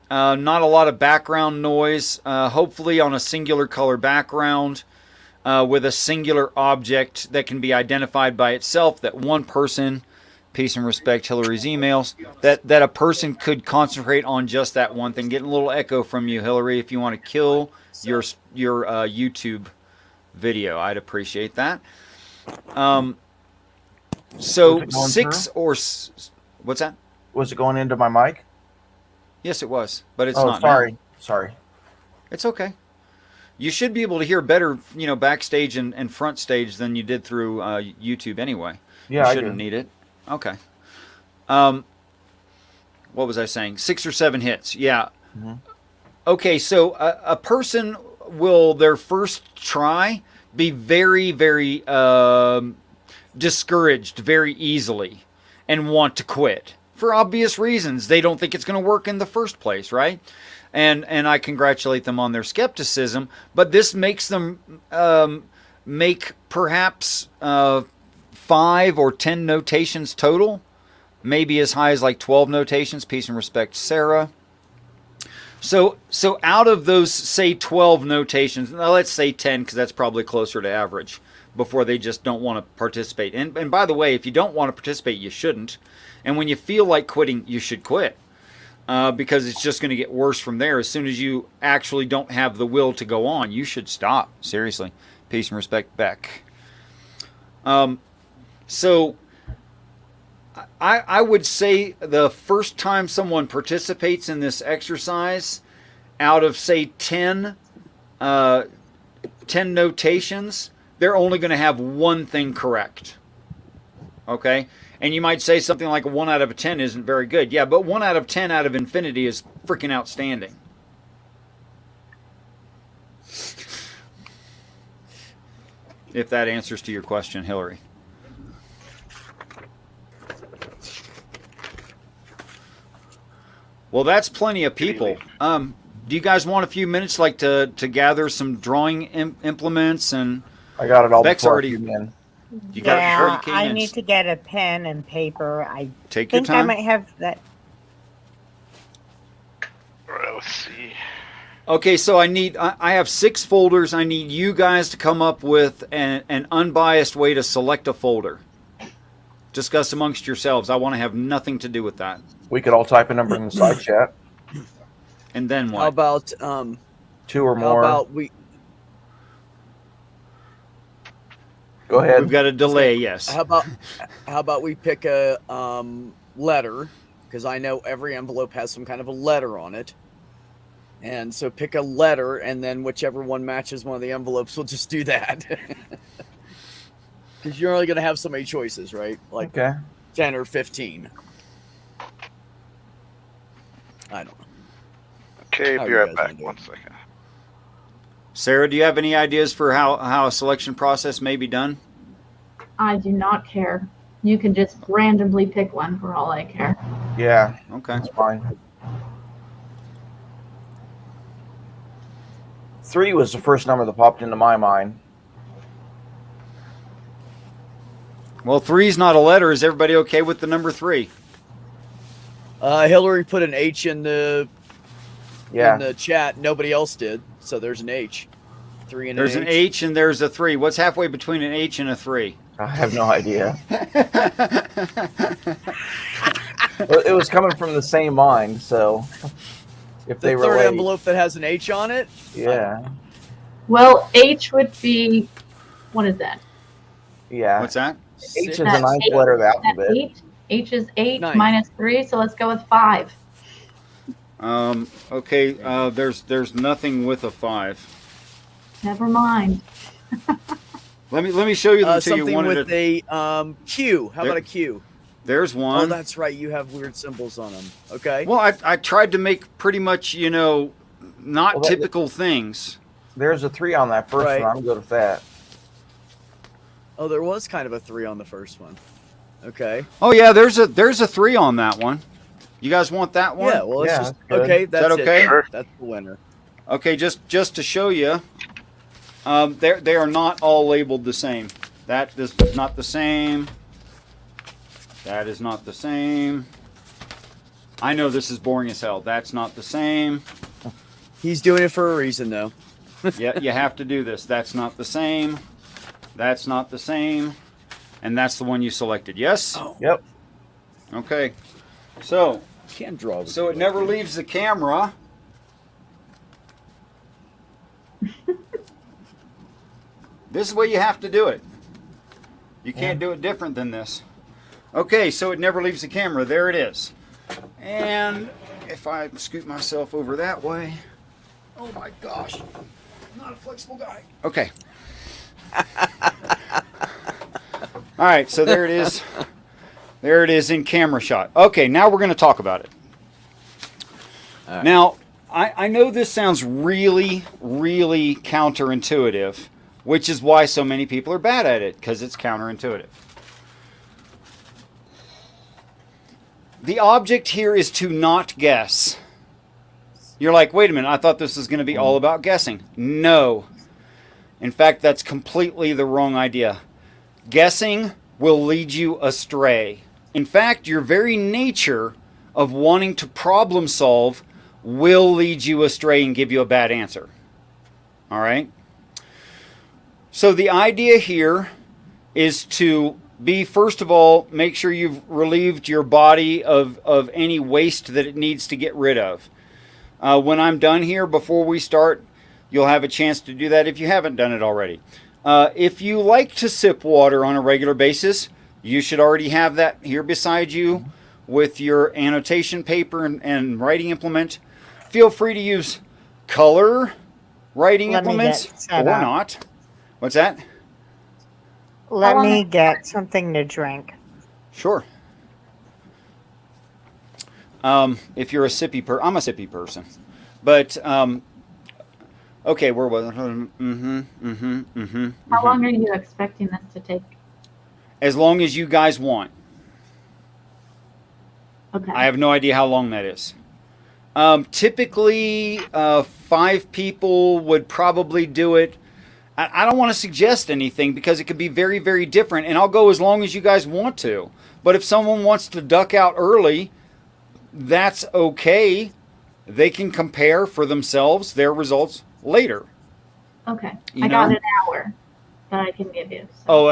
A: Not a lot of background noise, hopefully on a singular color background with a singular object that can be identified by itself, that one person, peace and respect, Hillary's emails, that a person could concentrate on just that one thing. Getting a little echo from you, Hillary, if you want to kill your YouTube video, I'd appreciate that. So
D: Was it going
A: 6
D: through?
A: or... What's that?
D: Was it going into my mic?
A: Yes, it was, but it's
D: Oh,
A: not
D: sorry.
A: now.
D: Sorry.
A: It's okay. you should be able to hear better, backstage and front stage than you did through YouTube anyway.
D: Yeah,
A: You
D: I
A: shouldn't
D: do.
A: need it. Okay. What was I saying? 6 or 7 hits. Yeah.
D: Mhm.
A: Okay, so a person will their first try be very, very discouraged very easily and want to quit for obvious reasons. They don't think it's going to work in the first place, right? And I congratulate them on their skepticism, but this makes them make perhaps 5 or 10 notations total, maybe as high as like 12 notations. Peace and respect, Sarah. So out of those, say, 12 notations, now let's say 10 because that's probably closer to average, before they just don't want to participate. And by the way, if you don't want to participate, you shouldn't. And when you feel like quitting, you should quit. Because it's just going to get worse from there. As soon as you actually don't have the will to go on, you should stop. Seriously. Peace and respect, Beck. So I would say the first time someone participates in this exercise, out of, say, 10 notations, they're only going to have one thing correct. Okay? And you might say something like a 1 out of 10 isn't very good. Yeah, but 1 out of 10 out of infinity is freaking outstanding. If that answers to your question, Hillary. Well, that's plenty of people. Do you guys want a few minutes, like to gather some drawing implements? And
D: I got it all.
A: Beck's
D: before I
A: already.
D: came in.
A: You got it before you
B: Yeah,
A: came
B: I
A: in.
B: need to get a pen and paper. I
A: Take your
B: think I
A: time.
B: might have that.
C: All right, let's see.
A: Okay, so I have 6 folders. I need you guys to come up with an unbiased way to select a folder. Discuss amongst yourselves. I want to have nothing to do with that.
D: We could all type a number in the side chat.
A: And then what?
E: How about
D: 2 or
E: how
D: more.
E: about we
D: Go ahead.
A: We've got a delay, yes.
E: how about we pick a letter, because I know every envelope has some kind of a letter on it. And so pick a letter, and then whichever one matches one of the envelopes, we'll just do that. Because you're only going to have so many choices, right? Like
D: Okay.
E: 10 or 15. I don't know.
C: Okay,
E: How
C: be
E: you
C: right
E: guys
C: back.
E: wanna do it?
C: 1 second.
A: Sarah, do you have any ideas for how a selection process may be done?
F: I do not care. You can just randomly pick one for all I care.
D: Yeah,
A: Okay.
D: that's fine. 3 was the first number that popped into my mind.
A: Well, 3's not a letter. Is everybody okay with the number 3?
E: Hillary put an H in the
D: Yeah.
E: chat. Nobody else did, so there's an H. 3 and
A: There's an H and there's a 3. What's halfway between an H and a 3?
D: I have no idea. Well, it was coming from the same mind, so if
E: The
D: they
E: third
D: relate,
E: envelope that has an H on it.
D: yeah,
F: Well, H would be, what is that?
D: yeah.
A: What's that?
D: H is the
F: That
D: 9th
F: eight-
D: letter of the
F: That
D: alphabet.
F: 8? H is 8
E: Ninth.
F: minus 3, so let's go with 5.
A: Okay. There's nothing with a 5.
F: Never mind.
A: Let me show you them to you
E: Something
A: one at
E: with
A: a.
E: a Q. How
A: There-
E: about a Q?
A: There's
E: Oh,
A: one.
E: that's right. You have weird symbols on them. Okay.
A: Well, I tried to make pretty much not
D: Well, that-
A: typical things.
D: There's a 3 on that first
E: Right.
D: one. I'm good with that.
E: Oh, there was kind of a 3 on the first one. Okay.
A: Oh yeah, there's a 3 on that one. You guys want that one?
E: Yeah. Well, it's
D: Yeah,
E: just
D: that's good.
E: okay. That's
A: okay?
E: it.
C: Sure.
E: That's the winner.
A: Okay, just to show you, they are not all labeled the same. That is not the same. That is not the same. I know this is boring as hell. That's not the same.
E: He's doing it for a reason, though.
A: Yeah, you have to do this. That's not the same. That's not the same. And that's the one you selected. Yes?
E: Oh,
D: Yep.
A: Okay. So
E: can't draw.
A: so it never leaves the camera. This is the way you have to do it. You can't do it different than this. Okay, so it never leaves the camera. There it is. And if I scoot myself over that way, oh my gosh. not a flexible guy. Okay. All right, so there it is. There it is in camera shot. Okay, now we're going to talk about it.
E: Right.
A: Now, I know this sounds really, really counterintuitive, which is why so many people are bad at it, because it's counterintuitive. The object here is to not guess. You're like, wait a minute, I thought this was going to be all about guessing. No. In fact, that's completely the wrong idea. Guessing will lead you astray. In fact, your very nature of wanting to problem solve will lead you astray and give you a bad answer. All right? So the idea here is to be, first of all, make sure you've relieved your body of any waste that it needs to get rid of. When I'm done here, before we start, you'll have a chance to do that if you haven't done it already. If you like to sip water on a regular basis, you should already have that here beside you with your annotation paper and writing implement. Feel free to use color writing implements or not. What's that?
B: Let me get something to drink.
A: Sure. If you're a sippy I'm a sippy person. But, okay, where was it?
F: How long are you expecting this to take?
A: As long as you guys want.
F: Okay.
A: I have no idea how long that is. Typically, 5 people would probably do it. I don't want to suggest anything because it could be very, very different, and I'll go as long as you guys want to. But if someone wants to duck out early, that's okay. They can compare for themselves their results later.
F: Okay.
A: You
F: I got
A: know?
F: an hour that I can give you. So.
A: Oh,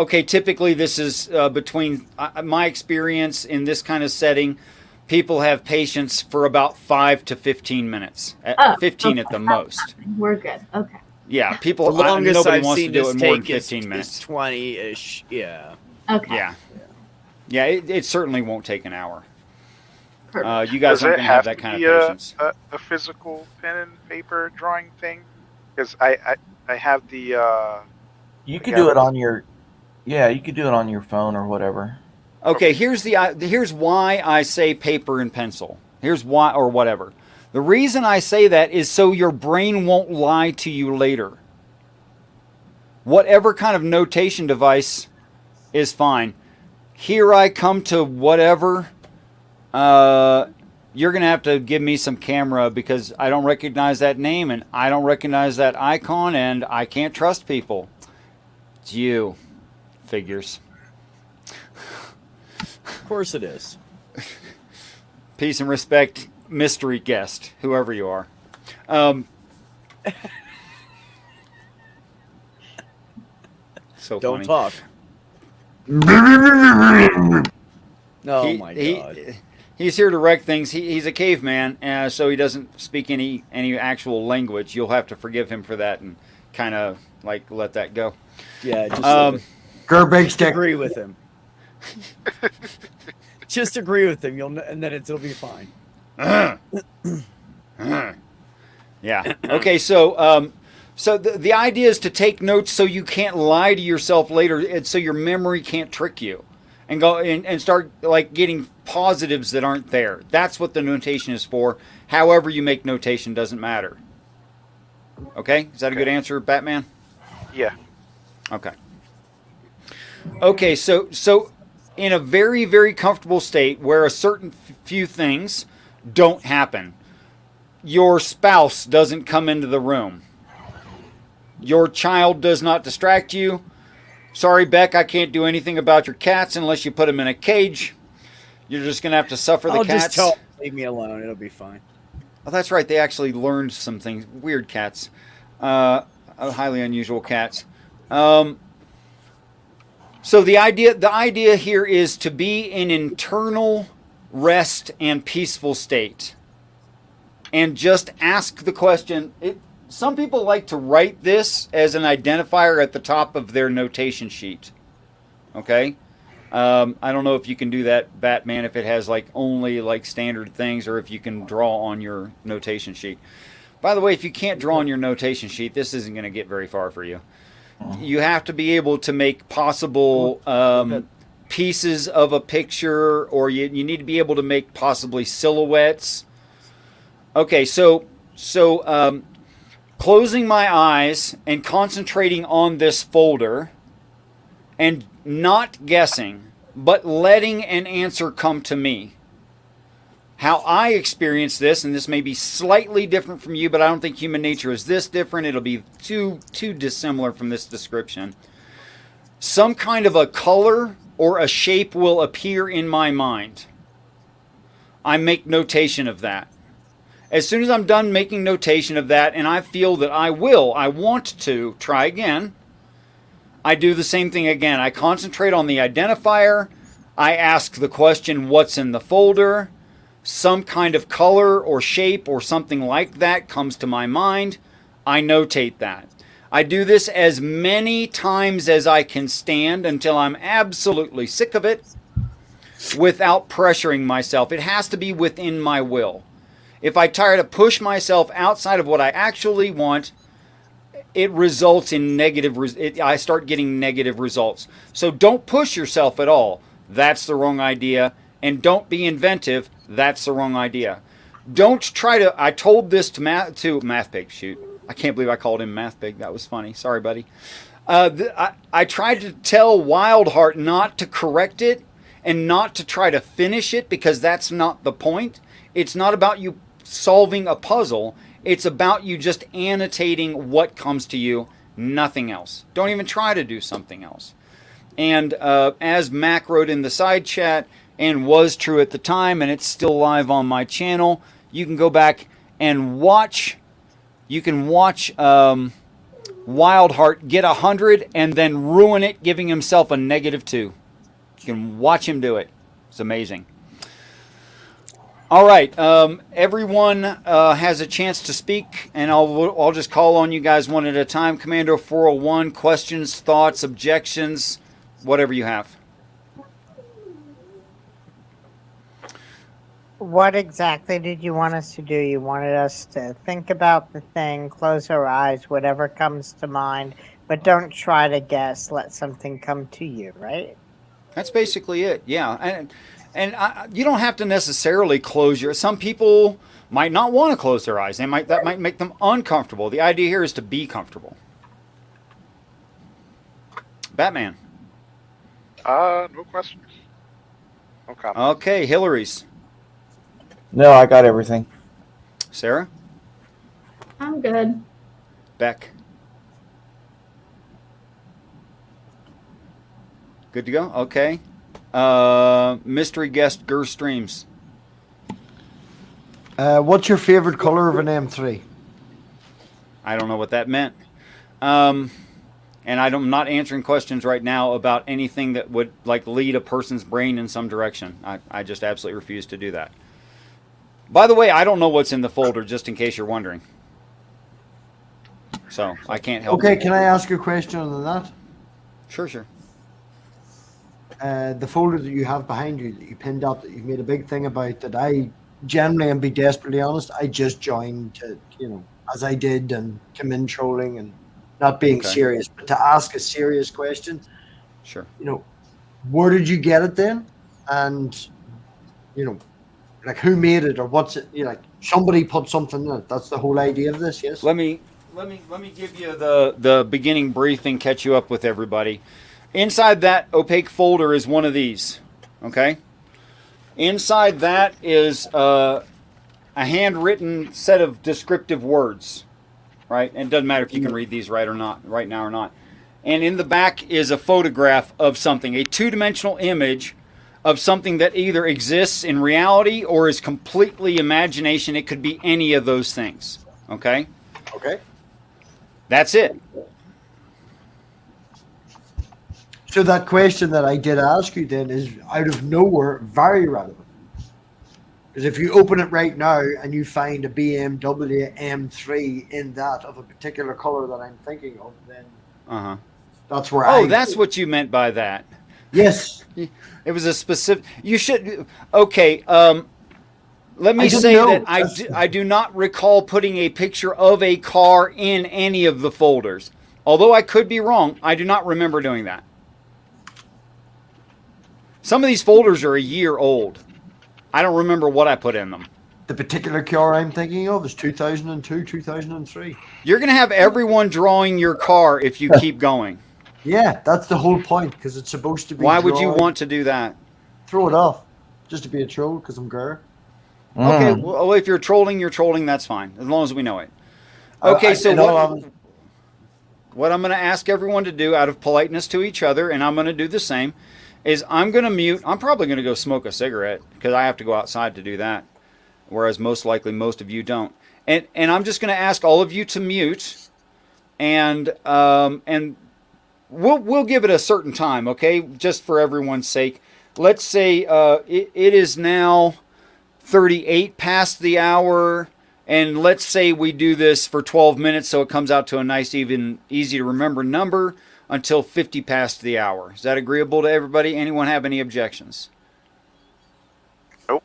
A: okay. Typically, this is between my experience in this kind of setting. People have patience for about 5 to 15 minutes. 15
F: okay.
A: at the most.
F: We're good. Okay.
A: Yeah, people.
E: The longest
A: nobody
E: I've
A: wants
E: seen
A: to do
E: this
A: it more than
E: take
A: 15 minutes.
E: is 20-ish. Yeah.
F: Okay.
A: Yeah. It certainly won't take an hour.
F: Perfect.
A: You guys
C: Does
A: aren't
C: it
A: going to have
C: have
A: that
C: to
A: kind
C: be
A: of patience.
C: a physical pen and paper drawing thing? Because I have the.
D: You could do it on your, you could do it on your phone or whatever.
A: Okay, here's why I say paper and pencil. Here's why, or whatever. The reason I say that is so your brain won't lie to you later. Whatever kind of notation device is fine. Here I come to whatever. You're going to have to give me some camera because I don't recognize that name and I don't recognize that icon and I can't trust people. It's you. Figures.
E: Of course it is.
A: Peace and respect, mystery guest, whoever you are. So
E: Don't
A: funny.
E: talk. Oh my god.
A: He's here to wreck things. He's a caveman, so he doesn't speak any actual language. You'll have to forgive him for that and kind of like let that go.
E: Yeah, just
G: Just
E: agree with him. Just agree with him. And then it'll be fine.
A: Yeah. Okay. So the idea is to take notes so you can't lie to yourself later, and so your memory can't trick you, and go and start like getting positives that aren't there. That's what the notation is for. However you make notation doesn't matter. Okay. Is that a good answer, Batman?
C: Yeah.
A: Okay. Okay. So in a very, very comfortable state where a certain few things don't happen. Your spouse doesn't come into the room. Your child does not distract you. Sorry, Beck, I can't do anything about your cats unless you put them in a cage. You're just going to have to suffer the
E: I'll
A: cats.
E: just tell them, leave me alone. It'll be fine.
A: Oh, that's right. They actually learned some things. Weird cats. Highly unusual cats. So the idea here is to be in internal rest and peaceful state. And just ask the question. Some people like to write this as an identifier at the top of their notation sheet. Okay? I don't know if you can do that, Batman, if it has like only like standard things or if you can draw on your notation sheet. By the way, if you can't draw on your notation sheet, this isn't going to get very far for you. You have to be able to make possible pieces of a picture, or you need to be able to make possibly silhouettes. Okay, so closing my eyes and concentrating on this folder and not guessing, but letting an answer come to me. How I experience this, and this may be slightly different from you, but I don't think human nature is this different. It'll be too dissimilar from this description. Some kind of a color or a shape will appear in my mind. I make notation of that. As soon as I'm done making notation of that, and I feel that I want to try again, I do the same thing again. I concentrate on the identifier. I ask the question, what's in the folder? Some kind of color or shape or something like that comes to my mind. I notate that. I do this as many times as I can stand until I'm absolutely sick of it without pressuring myself. It has to be within my will. If I try to push myself outside of what I actually want, it results in I start getting negative results. So don't push yourself at all. That's the wrong idea. And don't be inventive. That's the wrong idea. Don't try to. I told this to MathPig. Shoot, I can't believe I called him MathPig. That was funny. Sorry, buddy. I tried to tell Wildheart not to correct it and not to try to finish it, because that's not the point. It's not about you solving a puzzle. It's about you just annotating what comes to you. Nothing else. Don't even try to do something else. And as Mac wrote in the side chat, and was true at the time, and it's still live on my channel, you can go back and watch. You can watch Wildheart get 100 and then ruin it, giving himself a -2. You can watch him do it. It's amazing. All right, everyone has a chance to speak, and I'll just call on you guys one at a time. Commando 401, questions, thoughts, objections, whatever you have.
B: What exactly did you want us to do? You wanted us to think about the thing, close our eyes, whatever comes to mind, but don't try to guess. Let something come to you, right?
A: That's basically it. Yeah, and you don't have to necessarily close your. Some people might not want to close their eyes. That might make them uncomfortable. The idea here is to be comfortable. Batman.
C: No questions. No comments.
A: Okay, Hillary's.
D: No, I got everything.
A: Sarah?
F: I'm good.
A: Beck? Good to go? Okay. Mystery guest Gur Streams.
G: What's your favorite color of an M3?
A: I don't know what that meant. And I'm not answering questions right now about anything that would lead a person's brain in some direction. I just absolutely refuse to do that. By the way, I don't know what's in the folder, just in case you're wondering. So I can't help
G: Okay,
A: you.
G: can I ask a question on that?
A: Sure.
G: The folder that you have behind you that you pinned up, that you've made a big thing about, that I generally, and be desperately honest, I just joined to, as I did, and come in trolling and not being
A: Okay.
G: serious, but to ask a serious question.
A: Sure.
G: Where did you get it then? And, who made it, or what's it? Somebody put something in it. That's the whole idea of this, yes?
A: Let me give you the beginning briefing, catch you up with everybody. Inside that opaque folder is one of these. Okay. Inside that is a handwritten set of descriptive words, right? And it doesn't matter if you can read these right now or not. And in the back is a photograph of something, a two-dimensional image of something that either exists in reality or is completely imagination. It could be any of those things. Okay?
G: Okay.
A: That's it.
G: So that question that I did ask you then is out of nowhere very relevant. Because if you open it right now and you find a BMW M3 in that of a particular color that I'm thinking of, then that's where
A: that's what you meant by that.
G: Yes.
A: It was a specific. You should. Okay. Let me
G: I didn't
A: say
G: know.
A: that I do not recall putting a picture of a car in any of the folders. Although I could be wrong, I do not remember doing that. Some of these folders are a year old. I don't remember what I put in them.
G: The particular car I'm thinking of is 2002, 2003.
A: You're going to have everyone drawing your car if you keep going.
G: Yeah, that's the whole point because it's supposed to be
A: Why would you
G: drawing.
A: want to do that?
G: Throw it off just to be a troll because I'm girl.
A: Okay,
D: Mm.
A: well, if you're trolling, that's fine, as long as we know it.
G: I,
A: Okay,
G: I,
A: so
G: in all honest-
A: what I'm going to ask everyone to do out of politeness to each other, and I'm going to do the same, is I'm going to mute. I'm probably going to go smoke a cigarette because I have to go outside to do that, whereas most likely most of you don't. And I'm just going to ask all of you to mute, and we'll give it a certain time, okay, just for everyone's sake. Let's say it is now 38 past the hour, and let's say we do this for 12 minutes so it comes out to a nice, even, easy to remember number until 50 past the hour. Is that agreeable to everybody? Anyone have any objections?
C: Nope.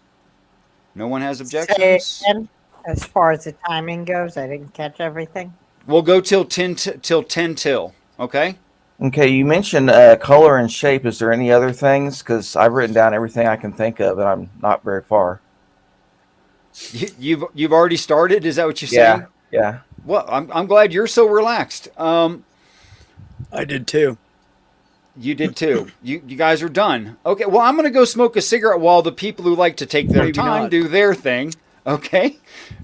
A: No one has
B: Say
A: objections?
B: again, as far as the timing goes, I didn't catch everything.
A: We'll go till 10 till 10 till, okay?
D: Okay, you mentioned color and shape. Is there any other things? Because I've written down everything I can think of, and I'm not very far.
A: You've already started? Is that what you're saying?
D: Yeah, yeah.
A: Well, I'm glad you're so relaxed.
E: I did too.
A: You did too. You guys are done. Okay, well, I'm going to go smoke a cigarette while the people who like to take their
E: Maybe
A: time
E: not.
A: do their thing. Okay?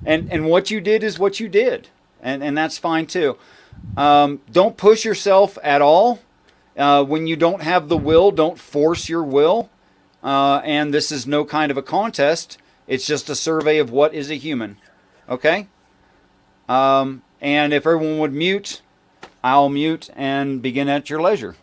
A: And what you did is what you did. And that's fine too. Don't push yourself at all. When you don't have the will, don't force your will. And this is no kind of a contest. It's just a survey of what is a human. Okay? And if everyone would mute, I'll mute and begin at your leisure.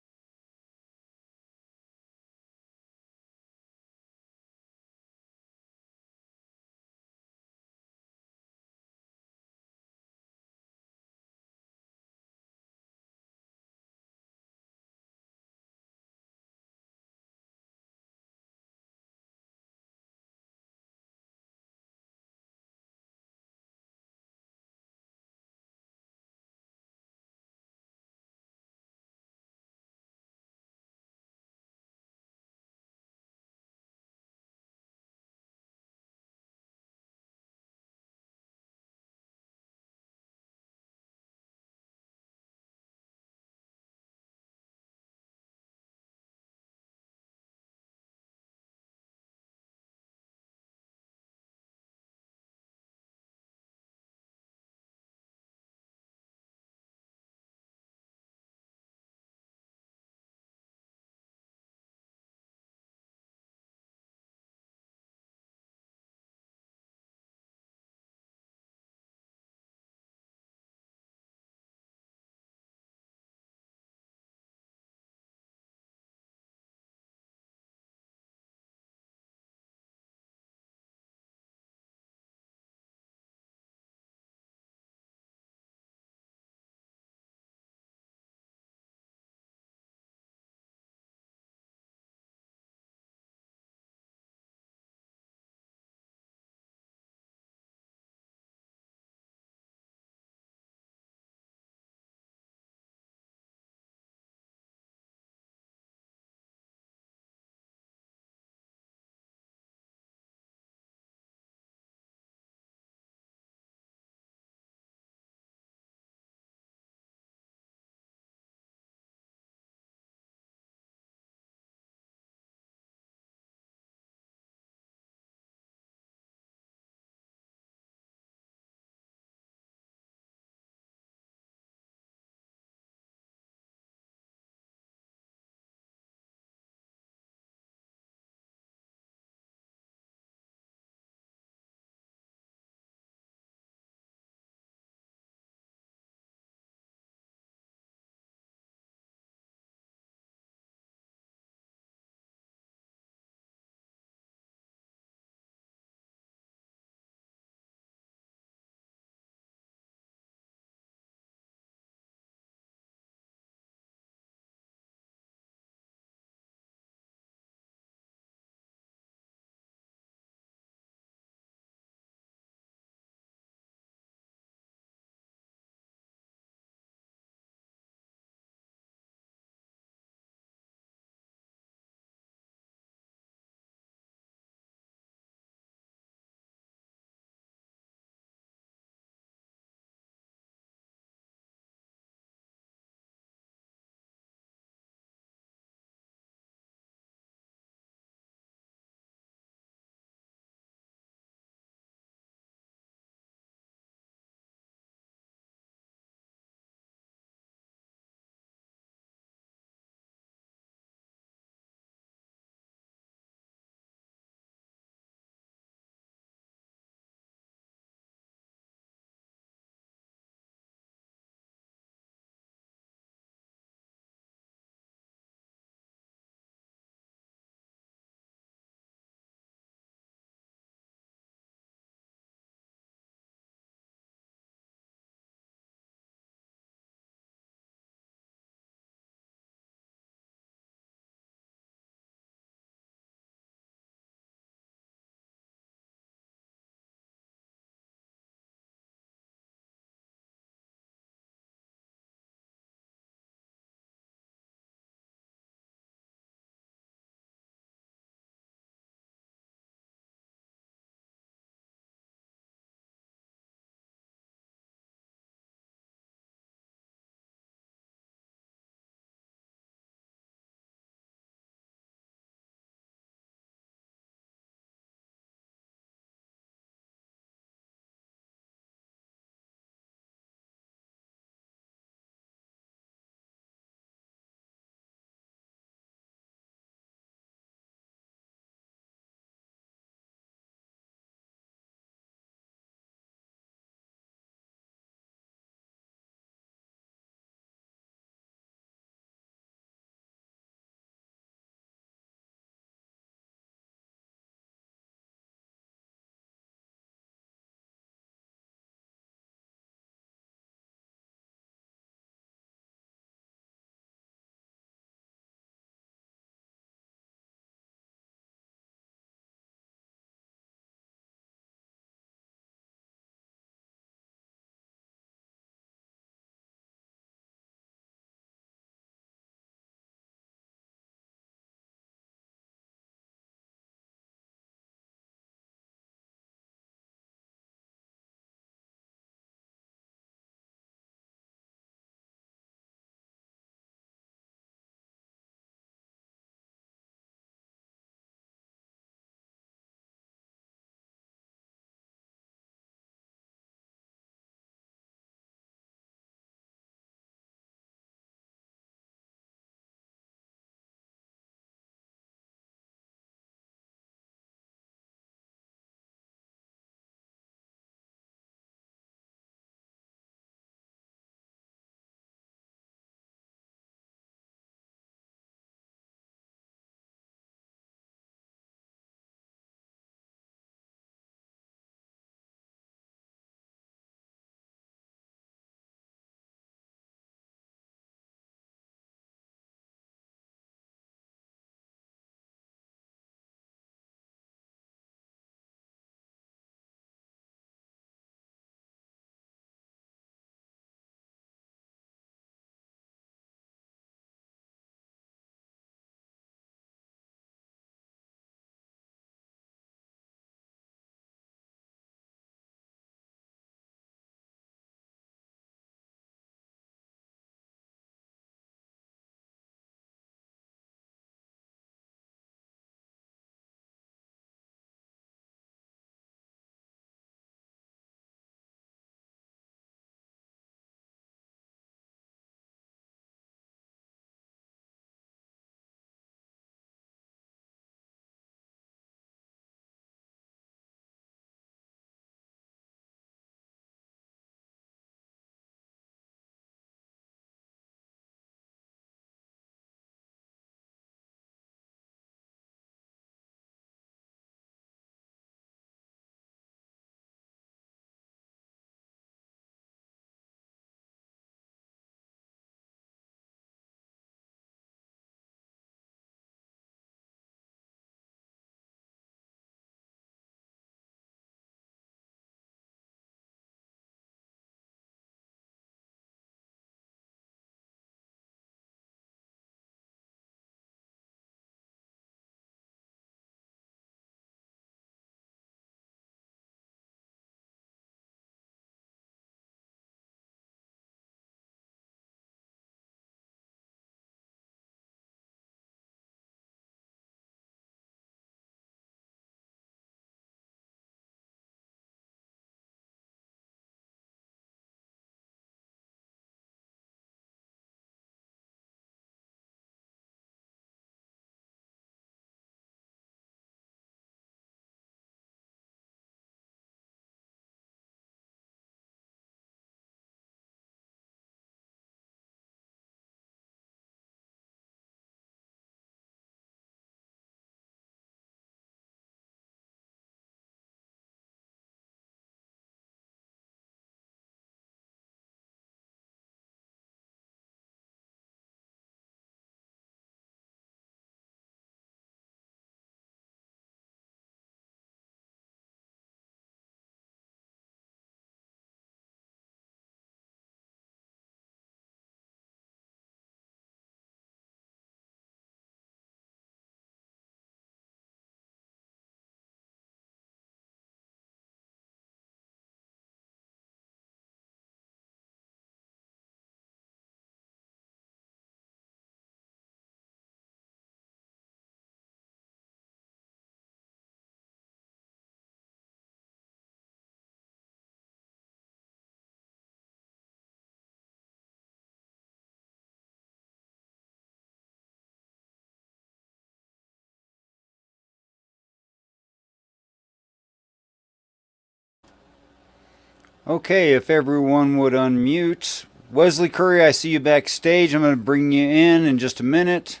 A: Okay, if everyone would unmute. Wesley Curry, I see you backstage. I'm going to bring you in just a minute.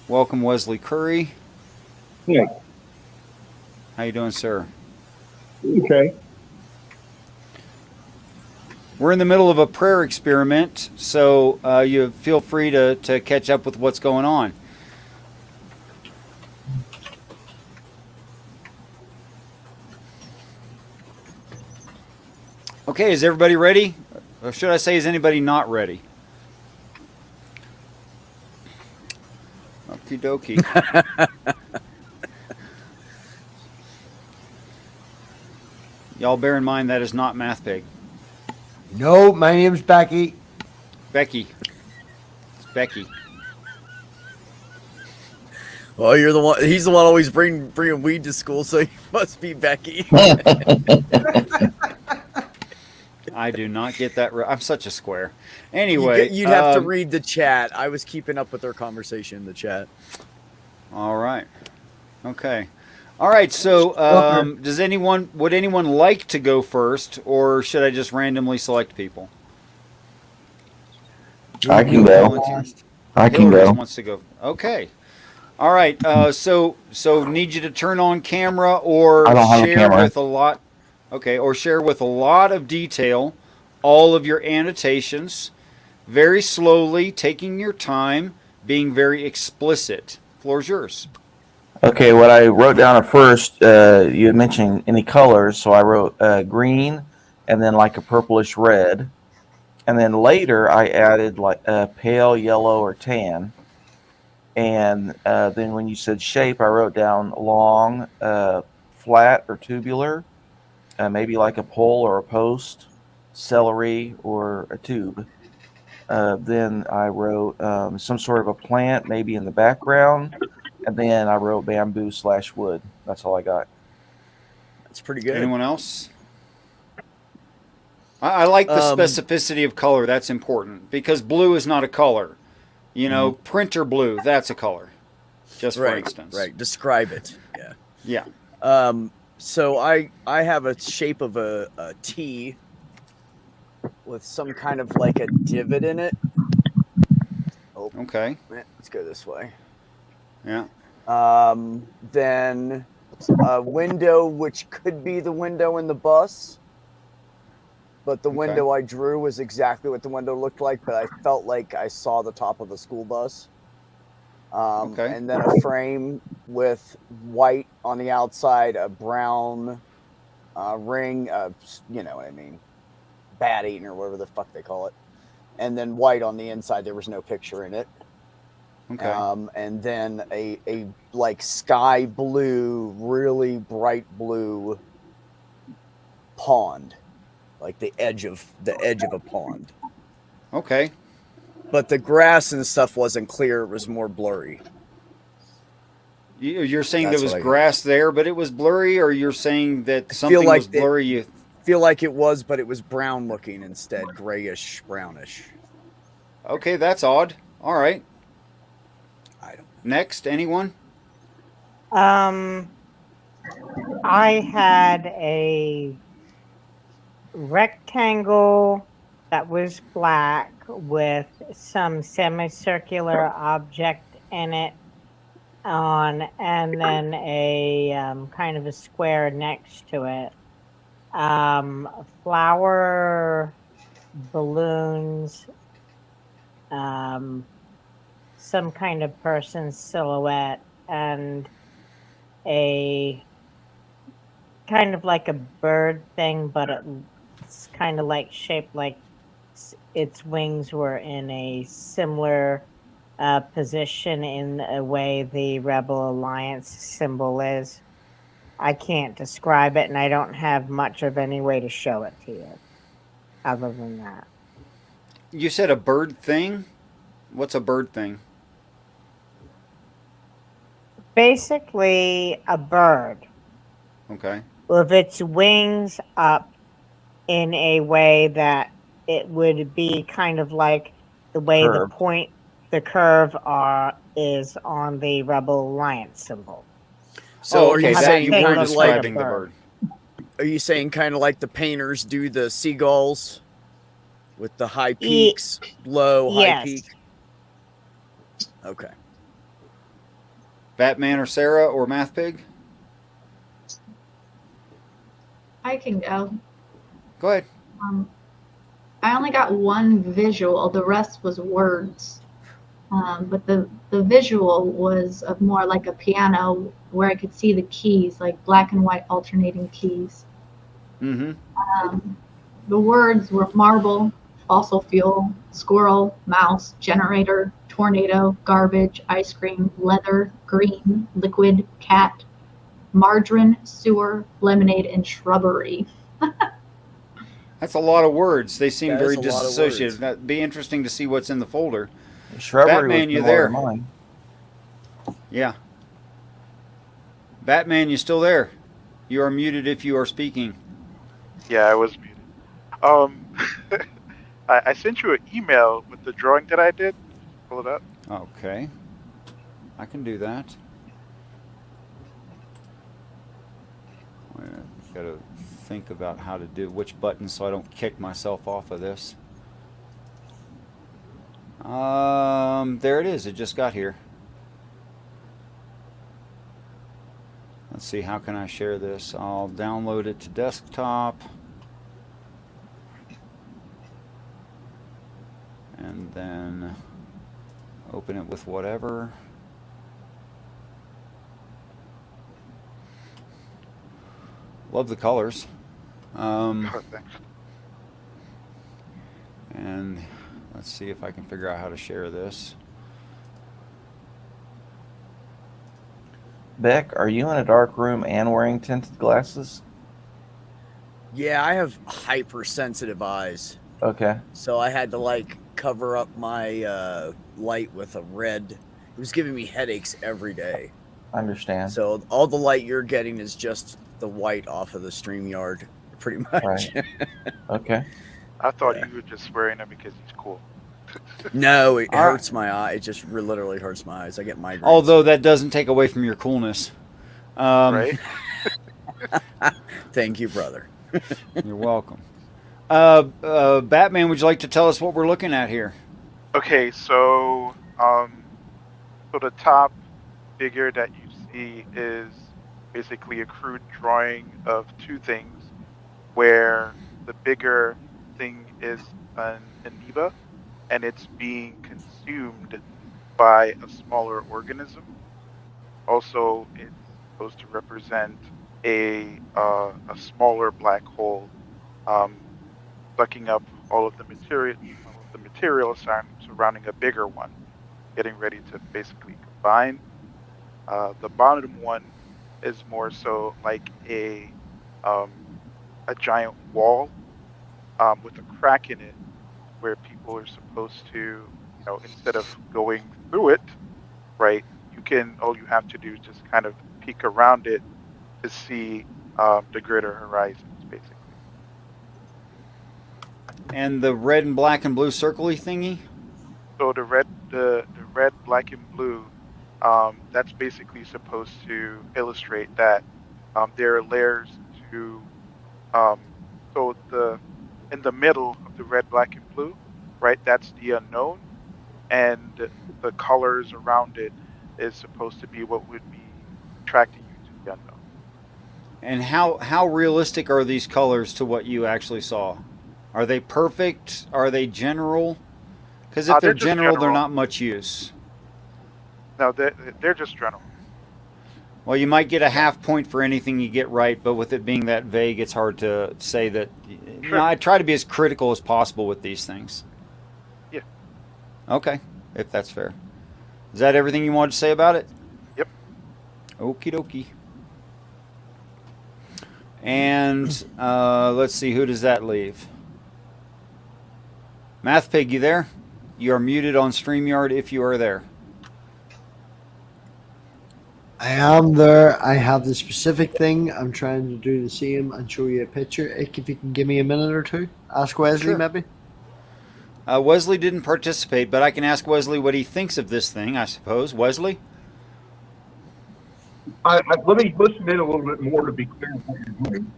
A: Welcome, Wesley Curry.
H: Yeah.
A: How you doing, sir?
H: Okay.
A: We're in the middle of a prayer experiment, so you feel free to catch up with what's going on. Okay, is everybody ready? Or should I say, is anybody not ready? Okie dokie. Y'all bear in mind that is not Math Pig.
G: No, my name's Becky.
A: Becky. It's Becky.
E: Well, you're the one. He's the one always bringing weed to school, so he must be Becky.
A: I do not get that. I'm such a square. Anyway,
E: You'd have to read the chat. I was keeping up with their conversation in the chat.
A: All right. Okay. All right. So, would anyone like to go first, or should I just randomly select people?
D: I can go. I can
A: Hillary
D: go.
A: wants to go. Okay. All right. So need you to turn on camera or
D: I don't have a
A: share
D: camera.
A: with a lot. Okay, or share with a lot of detail all of your annotations, very slowly, taking your time, being very explicit. Floor's yours.
D: Okay, what I wrote down at first, you had mentioned any colors, so I wrote green and then like a purplish red. And then later I added like a pale yellow or tan. And then when you said shape, I wrote down long, flat or tubular, maybe like a pole or a post, celery or a tube. Then I wrote some sort of a plant, maybe in the background. And then I wrote bamboo/wood. That's all I got.
E: That's pretty good.
A: Anyone else? I like the specificity of color. That's important because blue is not a color. You know, printer blue, that's a color. Just for instance.
E: Right. Describe it. Yeah.
A: Yeah.
E: So I have a shape of a T with some kind of like a divot in it. Oh,
A: Okay.
E: let's go this way.
A: Yeah.
E: Then a window, which could be the window in the bus, but the window I drew was exactly what the window looked like, but I felt like I saw the top of a school bus. And then a frame with white on the outside, a brown ring, you know what I mean, bat eating or whatever the fuck they call it, and then white on the inside. There was no picture in it.
A: Okay.
E: And then a like sky blue, really bright blue pond, like the edge of a pond.
A: Okay.
E: But the grass and stuff wasn't clear; it was more blurry.
A: You're saying there was grass there, but it was blurry, or you're saying that something was blurry? You
E: feel like it was, but it was brown looking instead, grayish, brownish.
A: Okay, that's odd. All right.
E: I don't.
A: Next, anyone?
B: I had a rectangle that was black with some semicircular object in it and then a kind of a square next to it. Flower, balloons, some kind of person's silhouette, and a kind of like a bird thing, but it's kind of like shaped like its wings were in a similar position in a way the Rebel Alliance symbol is. I can't describe it, and I don't have much of any way to show it to you other than that.
A: You said a bird thing? What's a bird thing?
B: Basically, a bird.
A: Okay.
B: With its wings up in a way that it would be kind of like the way the point The curve is on the Rebel Alliance symbol.
E: So
A: oh,
E: are
A: okay,
E: you
A: that
E: saying
A: you were
E: kind of like
A: describing the bird.
E: Are you saying kind of like the painters do the seagulls with the high
B: Ye-
E: peaks, low, high
B: yes.
E: peak? Okay.
A: Batman or Sarah or Math Pig?
F: I can go.
A: Go ahead.
F: I only got one visual. The rest was words. But the visual was of more like a piano where I could see the keys, like black and white alternating keys.
A: Mm-hmm.
F: The words were marble, fossil fuel, squirrel, mouse, generator, tornado, garbage, ice cream, leather, green, liquid, cat, margarine, sewer, lemonade, and shrubbery.
A: That's a lot of words. They seem
E: That
A: very
E: is a lot of
A: disassociated.
E: words.
A: That'd be interesting to see what's in the folder.
D: Shrubbery
A: Batman,
D: was
A: you
D: similar
A: there?
D: to mine.
A: Yeah. Batman, you still there? You are muted if you are speaking.
C: Yeah, I was muted. I sent you an email with the drawing that I did. Pull it up.
A: Okay. I can do that. Got to think about how to do which button so I don't kick myself off of this. There it is. It just got here. Let's see, how can I share this? I'll download it to desktop. And then open it with whatever. Love the colors.
C: Oh, thanks.
A: And let's see if I can figure out how to share this.
D: Beck, are you in a dark room and wearing tinted glasses?
E: Yeah, I have hypersensitive eyes.
D: Okay.
E: So I had to like cover up my light with a red. It was giving me headaches every day.
D: I understand.
E: So all the light you're getting is just the white off of the StreamYard, pretty much.
D: Right. Okay.
C: I thought you were just wearing them because he's cool.
E: No, it
A: All right.
E: hurts my eye. It just literally hurts my eyes. I get migraines.
A: Although that doesn't take away from your coolness.
C: Right?
E: Thank you, brother.
A: You're welcome. Batman, would you like to tell us what we're looking at here?
C: Okay, so the top figure that you see is basically a crude drawing of two things, where the bigger thing is an amoeba, and it's being consumed by a smaller organism. Also, it's supposed to represent a smaller black hole, sucking up all of the material surrounding a bigger one, getting ready to basically combine. The bottom one is more so like a giant wall with a crack in it, where people are supposed to, instead of going through it, right? All you have to do is just kind of peek around it to see the greater horizons, basically.
A: And the red and black and blue circly thingy?
C: So the red, black, and blue, that's basically supposed to illustrate that there are layers to. In the middle of the red, black, and blue, right? That's the unknown, and the colors around it is supposed to be what would be attracting you to the unknown.
A: And how realistic are these colors to what you actually saw? Are they perfect? Are they general? Because if they're
C: They're just
A: general, they're
C: general.
A: not much use.
C: No, they're just general.
A: Well, you might get a half point for anything you get right, but with it being that vague, it's hard to say that.
C: Sure.
A: I try to be as critical as possible with these things.
C: Yeah.
A: Okay, if that's fair. Is that everything you wanted to say about it?
C: Yep.
A: Okie dokie. And let's see, who does that leave? Math Pig, you there? You are muted on StreamYard if you are there.
G: I am there. I have the specific thing. I'm trying to do the same and show you a picture. If you can give me a minute or two. Ask Wesley,
A: Sure.
G: maybe.
A: Wesley didn't participate, but I can ask Wesley what he thinks of this thing, I suppose. Wesley?
H: Let me listen in a little bit more to be clear of what you're doing.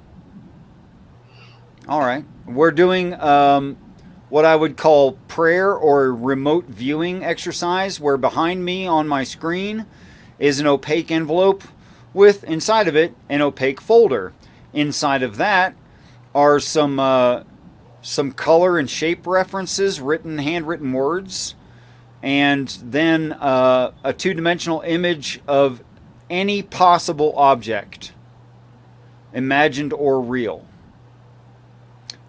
A: All right. We're doing what I would call prayer or remote viewing exercise, where behind me on my screen is an opaque envelope with inside of it an opaque folder. Inside of that are some color and shape references, handwritten words, and then a two-dimensional image of any possible object, imagined or real.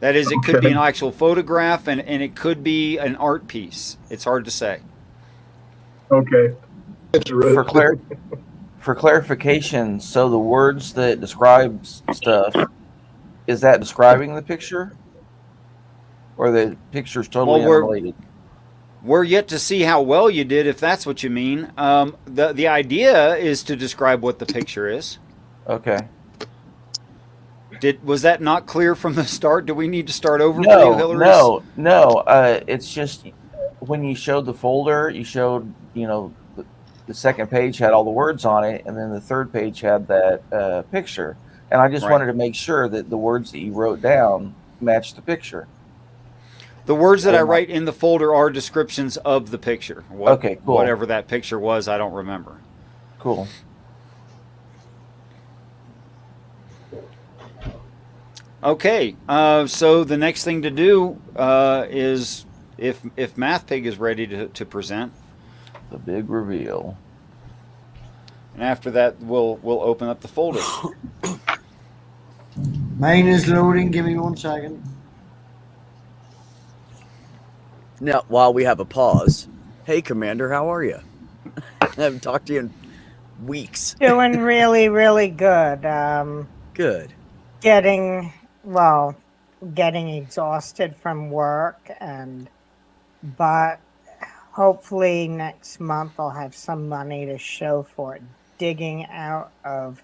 A: That is, it could be an actual photograph, and it could be an art piece. It's hard to say.
H: Okay.
D: For clarification, so the words that describe stuff, is that describing the picture? Or the picture's totally unrelated?
A: We're yet to see how well you did, if that's what you mean. The idea is to describe what the picture is.
D: Okay.
A: Was that not clear from the start? Do we need to start over for you, Hillary?
D: No. It's just when you showed the folder, you showed, the second page had all the words on it, and then the third page had that picture. And I just wanted to make sure that the words that you wrote down matched the picture.
A: The words that I write in the folder are descriptions of the picture.
D: Okay, cool.
A: Whatever that picture was, I don't remember.
D: Cool.
A: Okay, so the next thing to do is, if MathPig is ready to present,
D: the big reveal.
A: And after that, we'll open up the folder.
G: Mine is loading. Give me 1 second.
E: Now, while we have a pause, hey, Commander, how are you? I haven't talked to you in weeks.
B: Doing really, really good.
E: Good.
B: Getting exhausted from work, but hopefully next month I'll have some money to show for it. Digging out of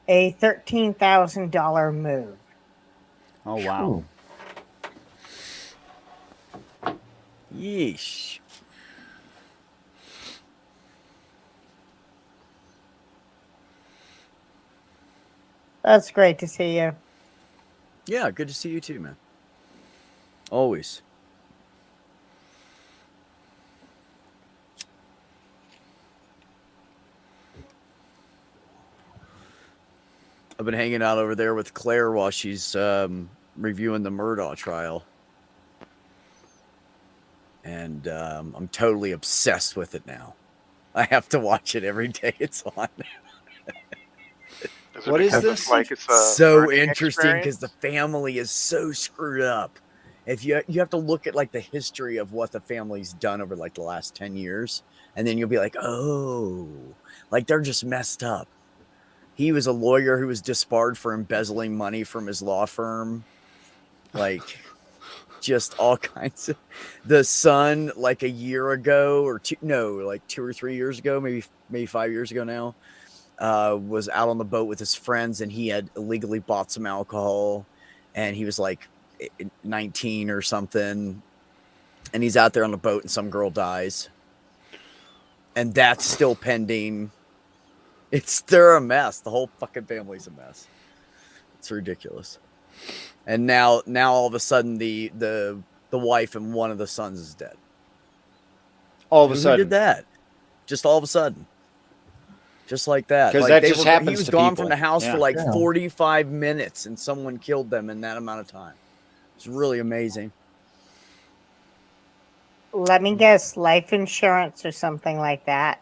B: a $13,000 move.
A: Oh, wow.
E: Yeesh.
B: That's great to see you.
E: Yeah, good to see you too, man. Always. I've been hanging out over there with Claire while she's reviewing the Murdaugh trial. And I'm totally obsessed with it now. I have to watch it every day it's on.
A: What is this?
C: Like it's a
E: so interesting because the family is so screwed up. If you have to look at like the history of what the family's done over like the last 10 years, and then you'll be like, oh, like they're just messed up. He was a lawyer who was disbarred for embezzling money from his law firm. Like just all kinds of. The son, like a year ago or 2 or 3 years ago, maybe 5 years ago now, was out on the boat with his friends, and he had illegally bought some alcohol, and he was like 19 or something, and he's out there on the boat and some girl dies, and that's still pending. They're a mess. The whole fucking family's a mess. It's ridiculous. And now all of a sudden the wife and one of the sons is dead.
A: All of a sudden.
E: Who did that? Just all of a sudden. Just like that.
A: Because that just happens to people.
E: He was gone from the house for like 45 minutes, and someone killed them in that amount of time. It's really amazing.
B: Let me guess, life insurance or something like that.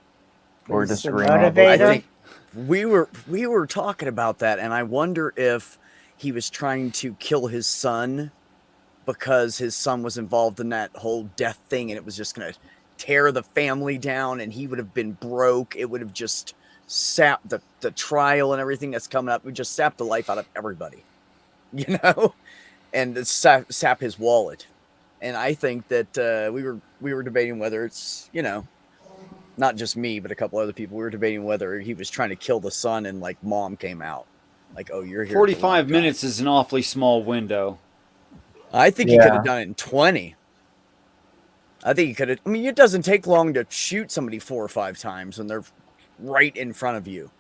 D: Or
B: Is the
D: disagreeing.
B: motivator?
E: I think we were talking about that, and I wonder if he was trying to kill his son because his son was involved in that whole death thing, and it was just going to tear the family down, and he would have been broke. It would have just sapped the trial and everything that's coming up. It would just sap the life out of everybody, and sap his wallet. And I think that we were debating whether it's, not just me, but a couple other people. We were debating whether he was trying to kill the son, and like mom came out. Like, oh, you're here.
A: 45 minutes is an awfully small window.
E: I think he could have done it in 20. I think you could have. I mean, it doesn't take long to shoot somebody 4 or 5 times when they're right in front of you.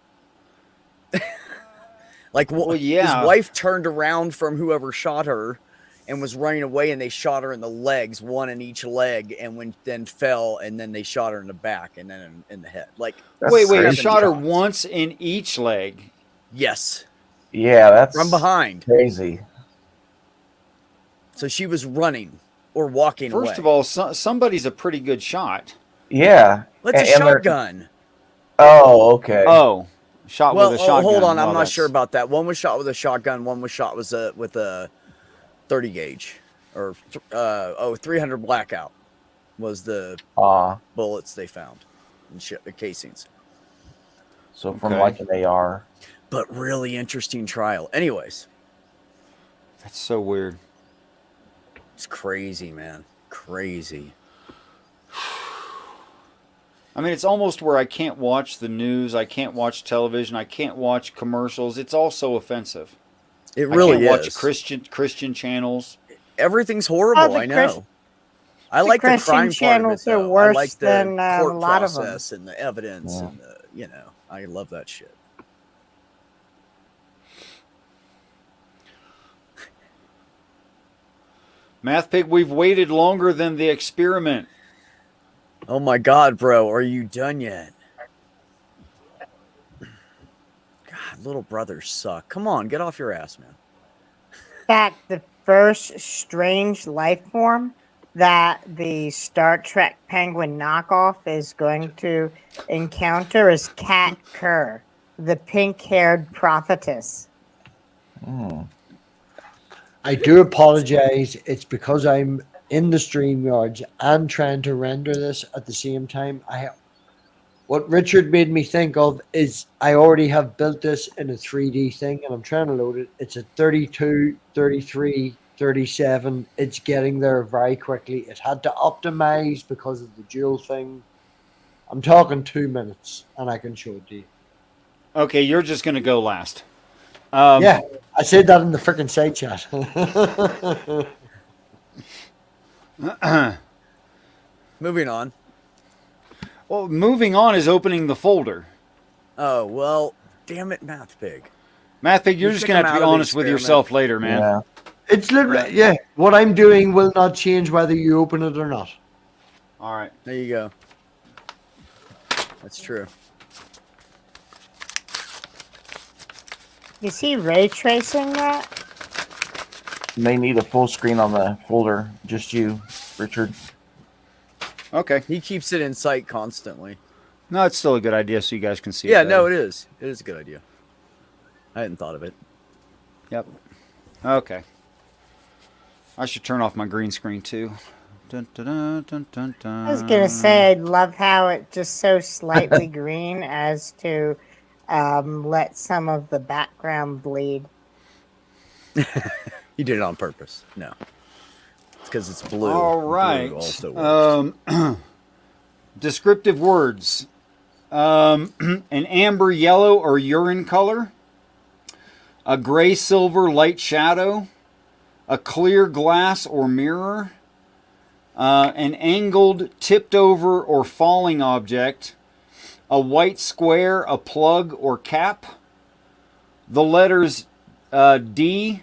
E: Like,
A: Well,
E: his
A: yeah.
E: wife turned around from whoever shot her and was running away, and they shot her in the legs, one in each leg, and then fell, and then they shot her in the back and then in the head. Like,
D: That's
A: Wait,
E: seven
A: shot her
E: shots.
A: once in each leg.
E: Yes,
D: Yeah, that's
E: from behind.
D: crazy.
E: So she was running or walking away.
A: First of all, somebody's a pretty good shot.
D: Yeah.
E: It's a
D: and they're-
E: shotgun.
D: Oh, okay.
A: Oh, shot
E: Well,
A: with a shotgun.
E: hold on.
A: Well,
E: I'm not
A: that's-
E: sure about that. One was shot with a shotgun. One was shot with a 30 gauge or 300 blackout was the bullets they found and the casings.
D: So from
A: Okay.
D: like an AR.
E: But really interesting trial. Anyways,
A: That's so weird.
E: it's crazy, man. Crazy.
A: I mean, it's almost where I can't watch the news. I can't watch television. I can't watch commercials. It's all so offensive.
E: It
A: I
E: really
A: can't
E: is.
A: watch Christian channels.
E: Everything's horrible.
B: the
E: I know. I
B: the
E: like the
B: Christian
E: crime part of it,
B: channels are
E: though. I
B: worse
E: like the
B: than,
E: court
B: a lot of them.
E: process and the evidence,
D: Yeah.
E: and I love that shit.
A: Math Pig, we've waited longer than the experiment.
E: Oh my God, bro, are you done yet? God, little brothers suck. Come on, get off your ass, man.
B: In fact, the first strange life form that the Star Trek Penguin knockoff is going to encounter is Cat Kerr, the pink-haired prophetess.
G: I do apologize. It's because I'm in the StreamYards and trying to render this at the same time. What Richard made me think of is I already have built this in a 3D thing and I'm trying to load it. It's a 32, 33, 37. It's getting there very quickly. It had to optimize because of the dual thing. I'm talking 2 minutes and I can show it to you.
A: Okay, you're just going to go last.
G: Yeah, I said that in the freaking side chat.
E: Moving on.
A: Well, moving on is opening the folder.
E: Oh, well, damn it, Math Pig.
A: Math Pig, you're
E: You
A: just
E: took
A: going to
E: him
A: have to
E: out
A: be
E: of the
A: honest with
E: experiment.
A: yourself later, man.
D: Yeah.
G: It's literally, yeah, what I'm doing will not change whether you open it or not.
A: All right.
E: There you go. That's true.
B: Is he ray tracing that?
D: They need a full screen on the folder. Just you, Richard.
A: Okay.
E: He keeps it in sight constantly.
A: No, it's still a good idea so you guys can see
E: Yeah,
A: it.
E: no,
A: better.
E: it is. It is a good idea. I hadn't thought of it.
A: Yep. Okay. I should turn off my green screen too. Dun, dun, dun, dun, dun, dun.
B: I was gonna say I love how it just so slightly green as to let some of the background bleed.
E: He did it on purpose. No. It's because it's blue.
A: All
E: Blue
A: right.
E: also works.
A: Descriptive words. An amber yellow or urine color. A gray silver light shadow. A clear glass or mirror. An angled, tipped over, or falling object. A white square, a plug, or cap. The letters D,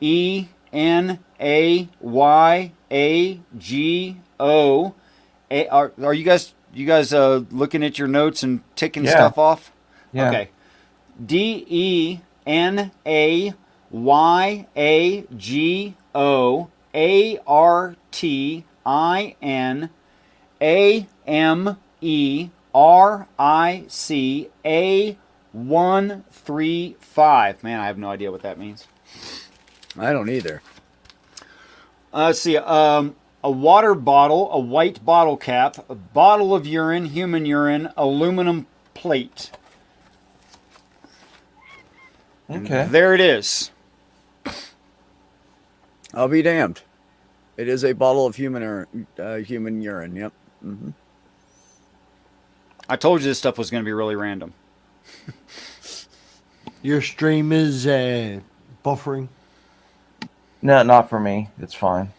A: E, N, A, Y, A, G, O. Are you guys looking at your notes and ticking
D: Yeah.
A: stuff off?
D: Yeah.
A: Okay. D, E, N, A, Y, A, G, O, A, R, T, I, N, A, M, E, R, I, C, A, 1, 3, 5. Man, I have no idea what that means.
E: I don't either.
A: Let's see. A water bottle, a white bottle cap, a bottle of urine, human urine, aluminum plate.
D: Okay.
A: There it is.
E: I'll be damned. It is a bottle of human urine. Yep. Mm-hmm.
A: I told you this stuff was going to be really random.
G: Your stream is buffering.
D: No, not for me. It's fine.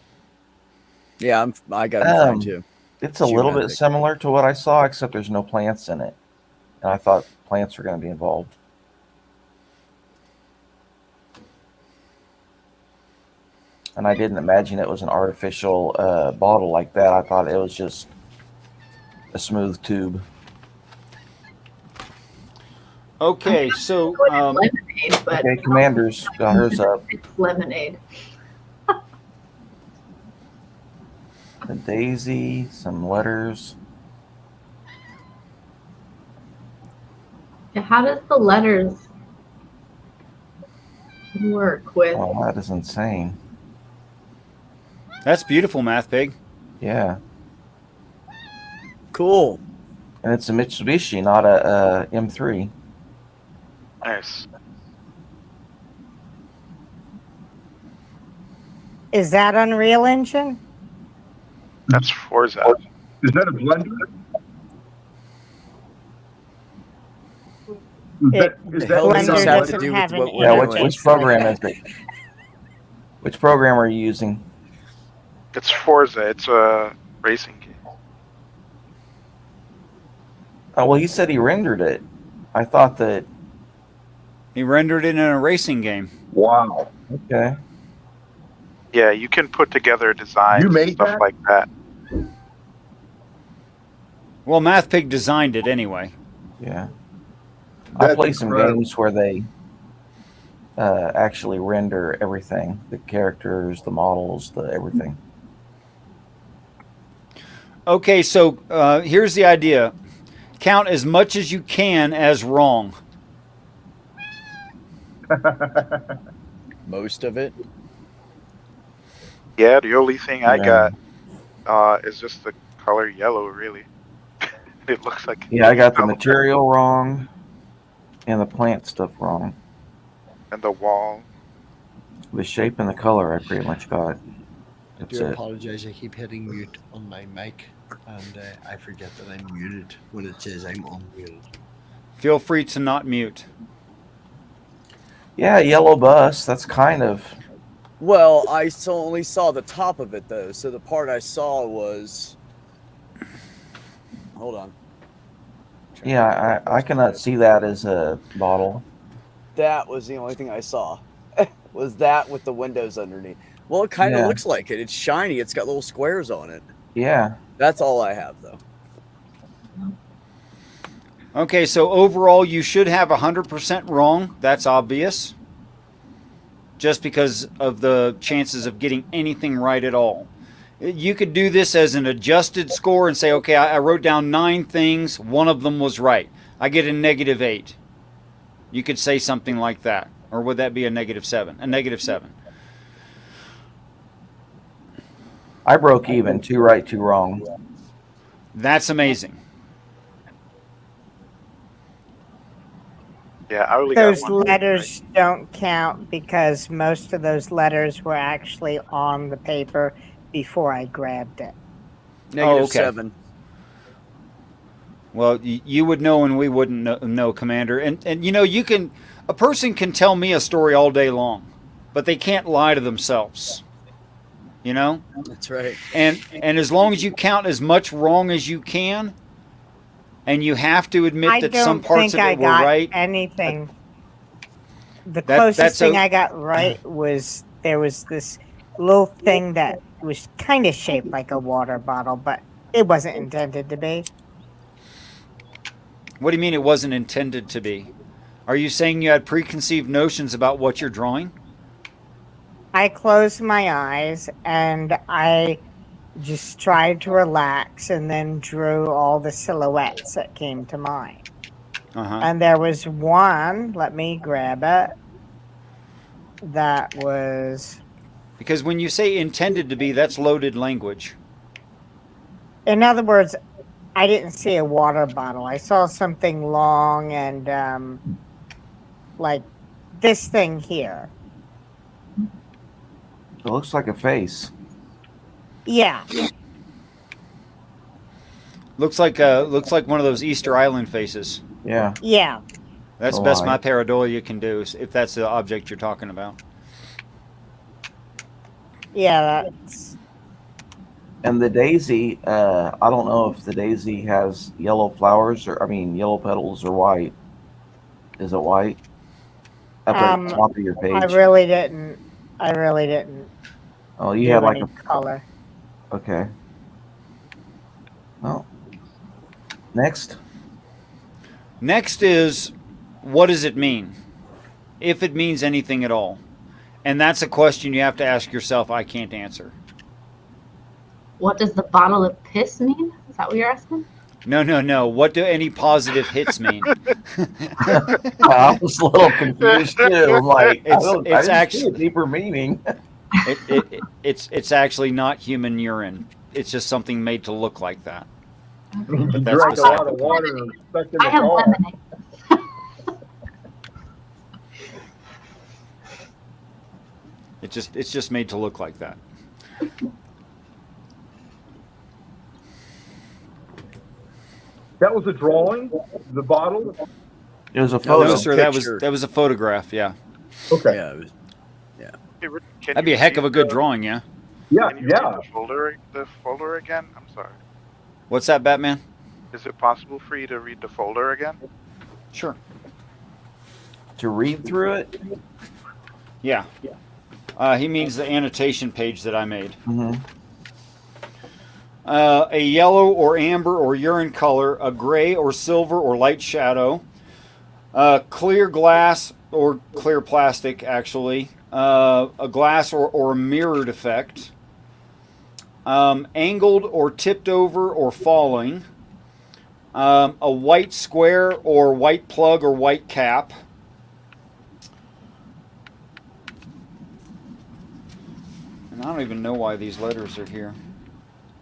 E: Yeah, I got it fine too.
D: It's a little bit
E: Geometric.
D: similar to what I saw, except there's no plants in it. And I thought plants were going to be involved. And I didn't imagine it was an artificial bottle like that. I thought it was just a smooth tube.
A: Okay, so
F: It's lemonade, but
D: Okay, Commanders got hers up.
F: it's lemonade.
D: A daisy, some letters.
F: Yeah, how does the letters work with?
D: Oh, that is insane.
A: that's beautiful, Math Pig.
D: Yeah.
E: Cool.
D: And it's a Mitsubishi, not a M3.
C: Nice.
B: Is that Unreal Engine?
C: That's Forza.
H: Is that a blender?
B: It-
H: Is
E: The hell does
B: Blender
E: this have to
B: doesn't
E: do
B: have
E: with
B: an
E: what we're
D: Yeah,
E: doing?
D: which program is it? Which program are you using?
C: It's Forza. It's a racing game.
D: Oh, well, he said he rendered it. I thought that.
A: He rendered it in a racing game.
H: Wow.
D: Okay.
C: Yeah, you can put together designs
H: You
C: and
H: made
C: stuff
H: that?
C: like that.
A: Well, Math Pig designed it anyway.
D: Yeah. I
H: That's
D: play some
H: incredible.
D: games where they actually render everything: the characters, the models, the everything.
A: Okay, so here's the idea: count as much as you can as wrong.
E: Most of it.
C: Yeah, the only thing I
D: Yeah.
C: got is just the color yellow, really. It looks like.
D: Yeah, I got the
C: yellow.
D: material wrong and the plant stuff wrong.
C: And the wall.
D: The shape and the color I pretty much got.
G: I
D: That's
G: do
D: it.
G: apologize. I keep hitting mute on my mic, and I forget that I'm muted when it says I'm unmuted.
A: Feel free to not mute.
D: Yeah, yellow bus. That's kind of.
E: Well, I only saw the top of it though, so the part I saw was. Hold on.
D: Yeah, I cannot see that as a bottle.
E: That was the only thing I saw. Was that with the windows underneath? Well, it kind of
D: Yeah.
E: looks like it. It's shiny. It's got little squares on it.
D: Yeah.
E: That's all I have though.
A: Okay, so overall you should have 100% wrong. That's obvious. Just because of the chances of getting anything right at all. You could do this as an adjusted score and say, okay, I wrote down 9 things. One of them was right. I get a -8. You could say something like that. Or would that be a -7? A -7.
D: I broke even. 2 right, 2 wrong.
A: That's amazing.
C: Yeah, I only
B: Those
C: got one.
B: letters don't count because most of those letters were actually on the paper before I grabbed it.
E: -7.
A: Well, you would know and we wouldn't know, Commander. And you know, a person can tell me a story all day long, but they can't lie to themselves. You know?
E: That's right.
A: And as long as you count as much wrong as you can, and you have to admit
B: I
A: that some
B: don't
A: parts
B: think
A: of
B: I
A: it were
B: got
A: right.
B: anything. The
A: that's
B: closest thing
A: o-
B: I got right was there was this little thing that was kind of shaped like a water bottle, but it wasn't intended to be.
A: What do you mean it wasn't intended to be? Are you saying you had preconceived notions about what you're drawing?
B: I closed my eyes and I just tried to relax and then drew all the silhouettes that came to mind.
A: Uh-huh.
B: And there was one, let me grab it, that was,
A: Because when you say intended to be, that's loaded language.
B: in other words, I didn't see a water bottle. I saw something long and like this thing here.
D: It looks like a face.
B: Yeah.
A: Looks like one of those Easter Island faces.
D: Yeah.
B: Yeah.
A: That's the
D: Oh,
A: best
D: I-
A: my pareidolia can do, if that's the object you're talking about.
B: Yeah, that's
D: And the daisy, I don't know if the daisy has yellow flowers yellow petals or white. Is it white? At the top of your
B: I
D: page.
B: really didn't. I really didn't
D: Oh, you
B: do
D: had like
B: any color.
D: okay. Well, next.
A: Next is, what does it mean? If it means anything at all. And that's a question you have to ask yourself. I can't answer.
F: What does the bottle of piss mean? Is that what you're asking?
A: No. What do any positive hits mean?
D: I was a little confused too. I'm like,
A: It's
D: I didn't see
A: actually
D: a deeper meaning.
A: it's actually not human urine. It's just something made to look like that.
H: You
A: But that's
H: drank a
A: beside
H: lot
A: the
H: of
A: point.
H: water and stuck in
F: I
H: the
F: have
H: car.
F: lemonade.
A: It's just made to look like that.
H: That was a drawing, the bottle?
D: It was a
A: No,
D: photo.
A: sir,
E: Picture.
A: that was a photograph. Yeah,
H: Okay.
E: Yeah, it was,
C: Hey, Rick, can
A: that'd be
C: you
A: a heck of
C: read
A: a good
C: the-
A: drawing. Yeah.
H: Yeah,
C: Can you read
H: yeah.
C: the folder again? I'm sorry.
A: What's that, Batman?
C: Is it possible for you to read the folder again?
A: Sure.
D: To read through it.
A: Yeah. He means the annotation page that I made.
D: Mm-hmm.
A: A yellow or amber or urine color, a gray or silver or light shadow, clear glass or clear plastic, actually, a glass or mirrored effect, angled or tipped over or falling, a white square or white plug or white cap, and I don't even know why these letters are here.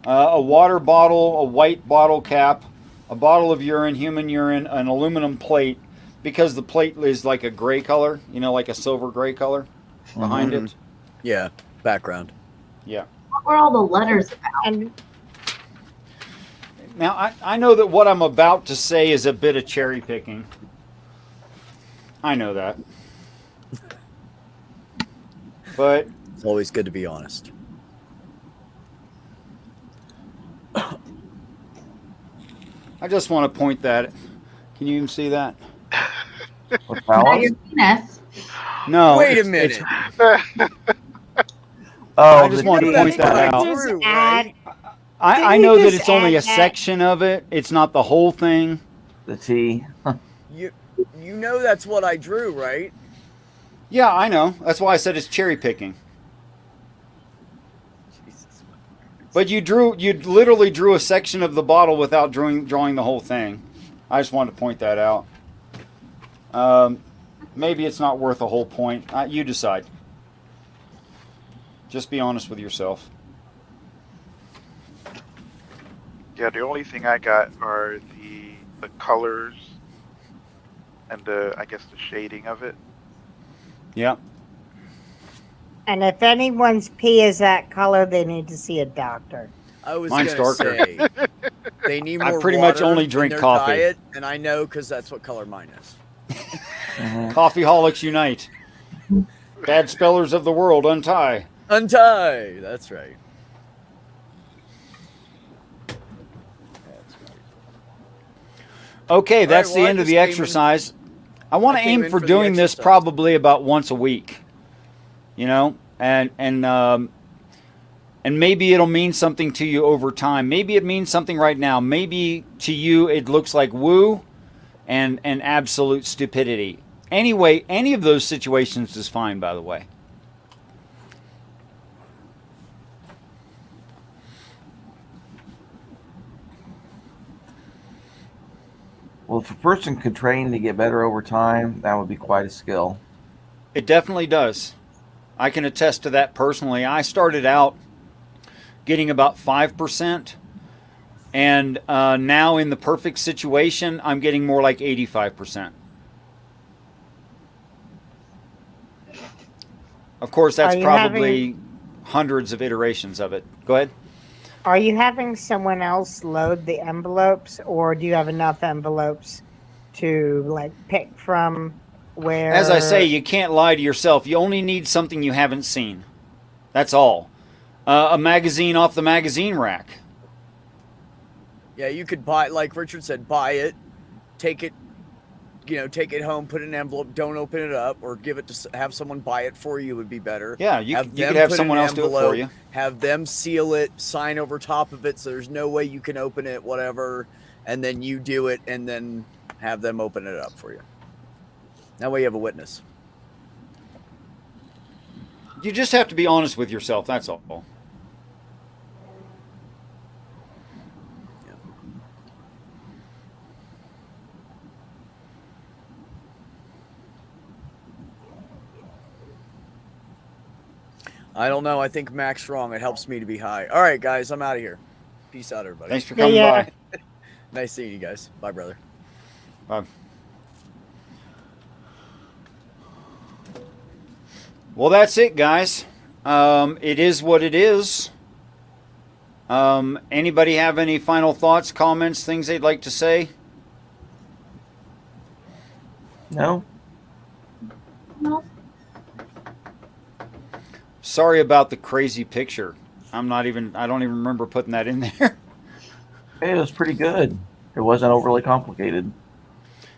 A: A water bottle, a white bottle cap, a bottle of urine, human urine, an aluminum plate, because the plate is like a gray color, like a silver gray color behind it.
E: yeah, background.
A: Yeah.
F: What were all the letters about?
B: And
A: Now, I know that what I'm about to say is a bit of cherry picking. I know that. But
E: It's always good to be honest.
A: I just want to point that. Can you even see that?
D: With
F: Not
D: flowers?
F: your penis.
A: No.
E: Wait a
A: it's-
E: minute.
D: Oh,
A: I just
D: the
A: wanted to
D: tea.
A: point that out.
B: just
E: True,
B: add,
E: right?
A: I
B: Didn't
A: know
B: you
A: that
B: just
A: it's only a
B: add that?
A: section of it. It's not the whole thing.
D: The tea.
E: You know that's what I drew, right?
A: Yeah, I know. That's why I said it's cherry picking.
E: Jesus.
A: But you literally drew a section of the bottle without drawing the whole thing. I just wanted to point that out. Maybe it's not worth a whole point. You decide. Just be honest with yourself.
C: Yeah, the only thing I got are the colors and I guess the shading of it.
A: Yeah.
B: and if anyone's pee is that color, they need to see a doctor.
E: I was
A: Mine's
E: gonna
A: darker.
E: say they need
A: I
E: more
A: pretty much
E: water
A: only
E: in
A: drink
E: their
A: coffee.
E: diet, and I know because that's what color mine is.
A: Coffeeholics unite. Bad spellers of the world untie.
E: Untie. That's right.
A: Okay,
E: All
A: that's
E: right,
A: the
E: well, I
A: end of
E: just
A: the
E: came in-
A: exercise. I want
E: I
A: to
E: came
A: aim
E: in
A: for
E: for the
A: doing this
E: exercise.
A: probably about once a week. And maybe it'll mean something to you over time. Maybe it means something right now. Maybe to you it looks like woo and absolute stupidity. Anyway, any of those situations is fine, by the way.
D: Well, if a person could train to get better over time, that would be quite a skill.
A: It definitely does. I can attest to that personally. I started out getting about 5%, and now in the perfect situation, I'm getting more like 85%. Of course, that's
B: Are you
A: probably hundreds of iterations of it. Go ahead.
B: Are you having someone else load the envelopes, or do you have enough envelopes to like pick from where?
A: As I say, you can't lie to yourself. You only need something you haven't seen. That's all. A magazine off the magazine rack.
E: Yeah, you could buy, like Richard said, buy it, take it, take it home, put it in an envelope, don't open it up, or give it to have someone buy it for you would be better.
A: Yeah, you could
E: them
A: have
E: put
A: someone
E: an
A: else do it for you.
E: Have them seal it, sign over top of it, so there's no way you can open it, whatever, and then you do it, and then have them open it up for you. That way you have a witness.
A: You just have to be honest with yourself. That's all.
E: I don't know. I think Mac's wrong. It helps me to be high. All right, guys, I'm out of here. Peace out, everybody.
A: Thanks for coming by.
E: Nice seeing you guys. Bye, brother.
A: Bye. Well, that's it, guys. It is what it is. Anybody have any final thoughts, comments, things they'd like to say?
D: No.
F: No.
A: Sorry about the crazy picture. I don't even remember putting that in there.
D: It was pretty good. It wasn't overly complicated.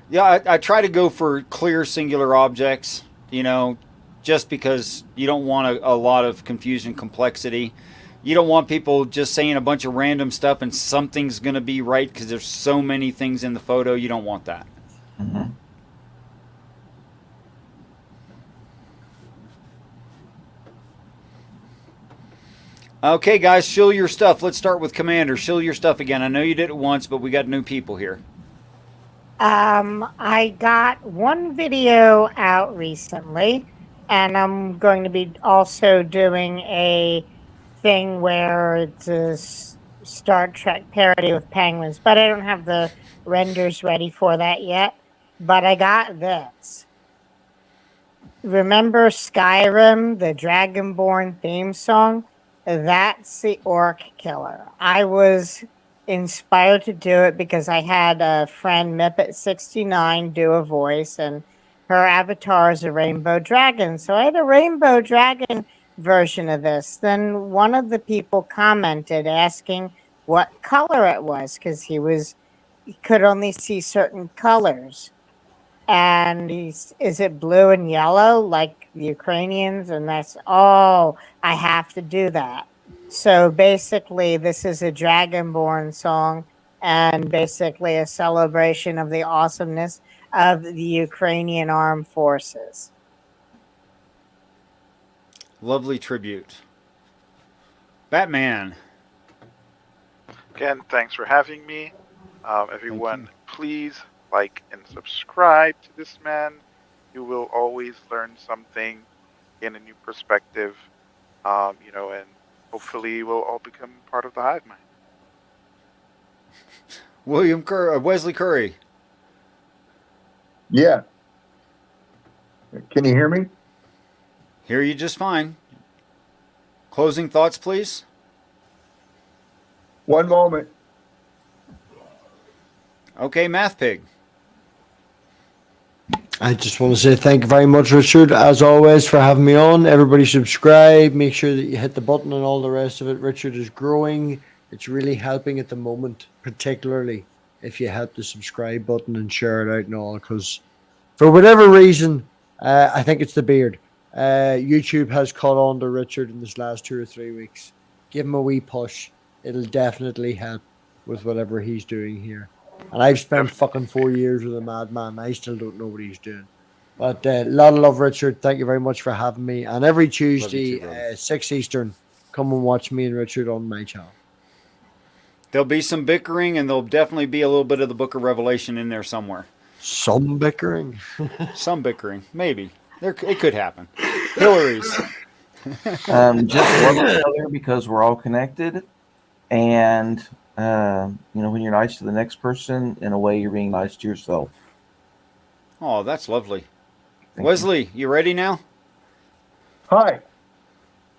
A: Yeah, I try to go for clear singular objects, just because you don't want a lot of confusion, complexity. You don't want people just saying a bunch of random stuff and something's going to be right because there's so many things in the photo. You don't want that.
D: Mm-hmm.
A: Okay, guys, shill your stuff. Let's start with Commander. Shill your stuff again. I know you did it once, but we got new people here.
B: I got one video out recently, and I'm going to be also doing a thing where it's a Star Trek parody with penguins, but I don't have the renders ready for that yet. But I got this. Remember Skyrim, the Dragonborn theme song? That's the Orc Killer. I was inspired to do it because I had a friend, Mippet69, do a voice, and her avatar is a rainbow dragon. So I had a rainbow dragon version of this. Then one of the people commented asking what color it was because he could only see certain colors. And is it blue and yellow like the Ukrainians? And I have to do that. So basically, this is a Dragonborn song and basically a celebration of the awesomeness of the Ukrainian armed forces.
A: Lovely tribute. Batman.
C: Again, thanks for having me. Everyone, please like and subscribe to this man. You will always learn something, gain a new perspective, and hopefully we'll all become part of the hive mind.
A: Wesley Curry.
H: Yeah. Can you hear me?
A: Hear you just fine. Closing thoughts, please.
H: One moment.
A: Okay, Math Pig.
G: I just want to say thank you very much, Richard, as always, for having me on. Everybody subscribe. Make sure that you hit the button and all the rest of it. Richard is growing. It's really helping at the moment, particularly if you hit the subscribe button and share it out and all, because for whatever reason, I think it's the beard. YouTube has caught on to Richard in this last 2 or 3 weeks. Give him a wee push. It'll definitely help with whatever he's doing here. And I've spent fucking 4 years with a madman. I still don't know what he's doing. But a lot of love, Richard. Thank you very much for having me. And every Tuesday, 6 Eastern, come and watch me and Richard on my channel.
A: There'll be some bickering, and there'll definitely be a little bit of the Book of Revelation in there somewhere.
G: Some bickering?
A: Some bickering. Maybe. It could happen. Hillary's.
D: Just love each other because we're all connected. And when you're nice to the next person, in a way, you're being nice to yourself.
A: Oh, that's lovely. Wesley, you ready now?
H: Hi.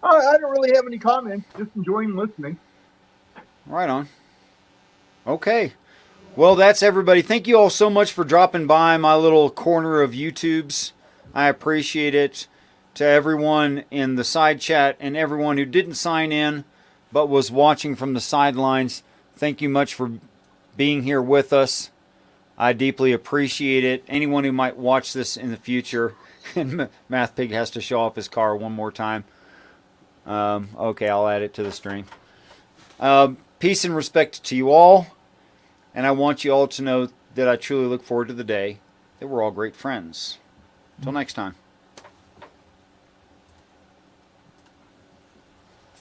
H: I don't really have any comments. Just enjoying listening.
A: Right on. Okay. Well, that's everybody. Thank you all so much for dropping by my little corner of YouTubes. I appreciate it. to everyone in the side chat and everyone who didn't sign in but was watching from the sidelines. Thank you much for being here with us. I deeply appreciate it. Anyone who might watch this in the future, and Math Pig has to show off his car one more time. Okay, I'll add it to the stream. Peace and respect to you all, and I want you all to know that I truly look forward to the day that we're all great friends. Until next time.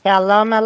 B: Shalom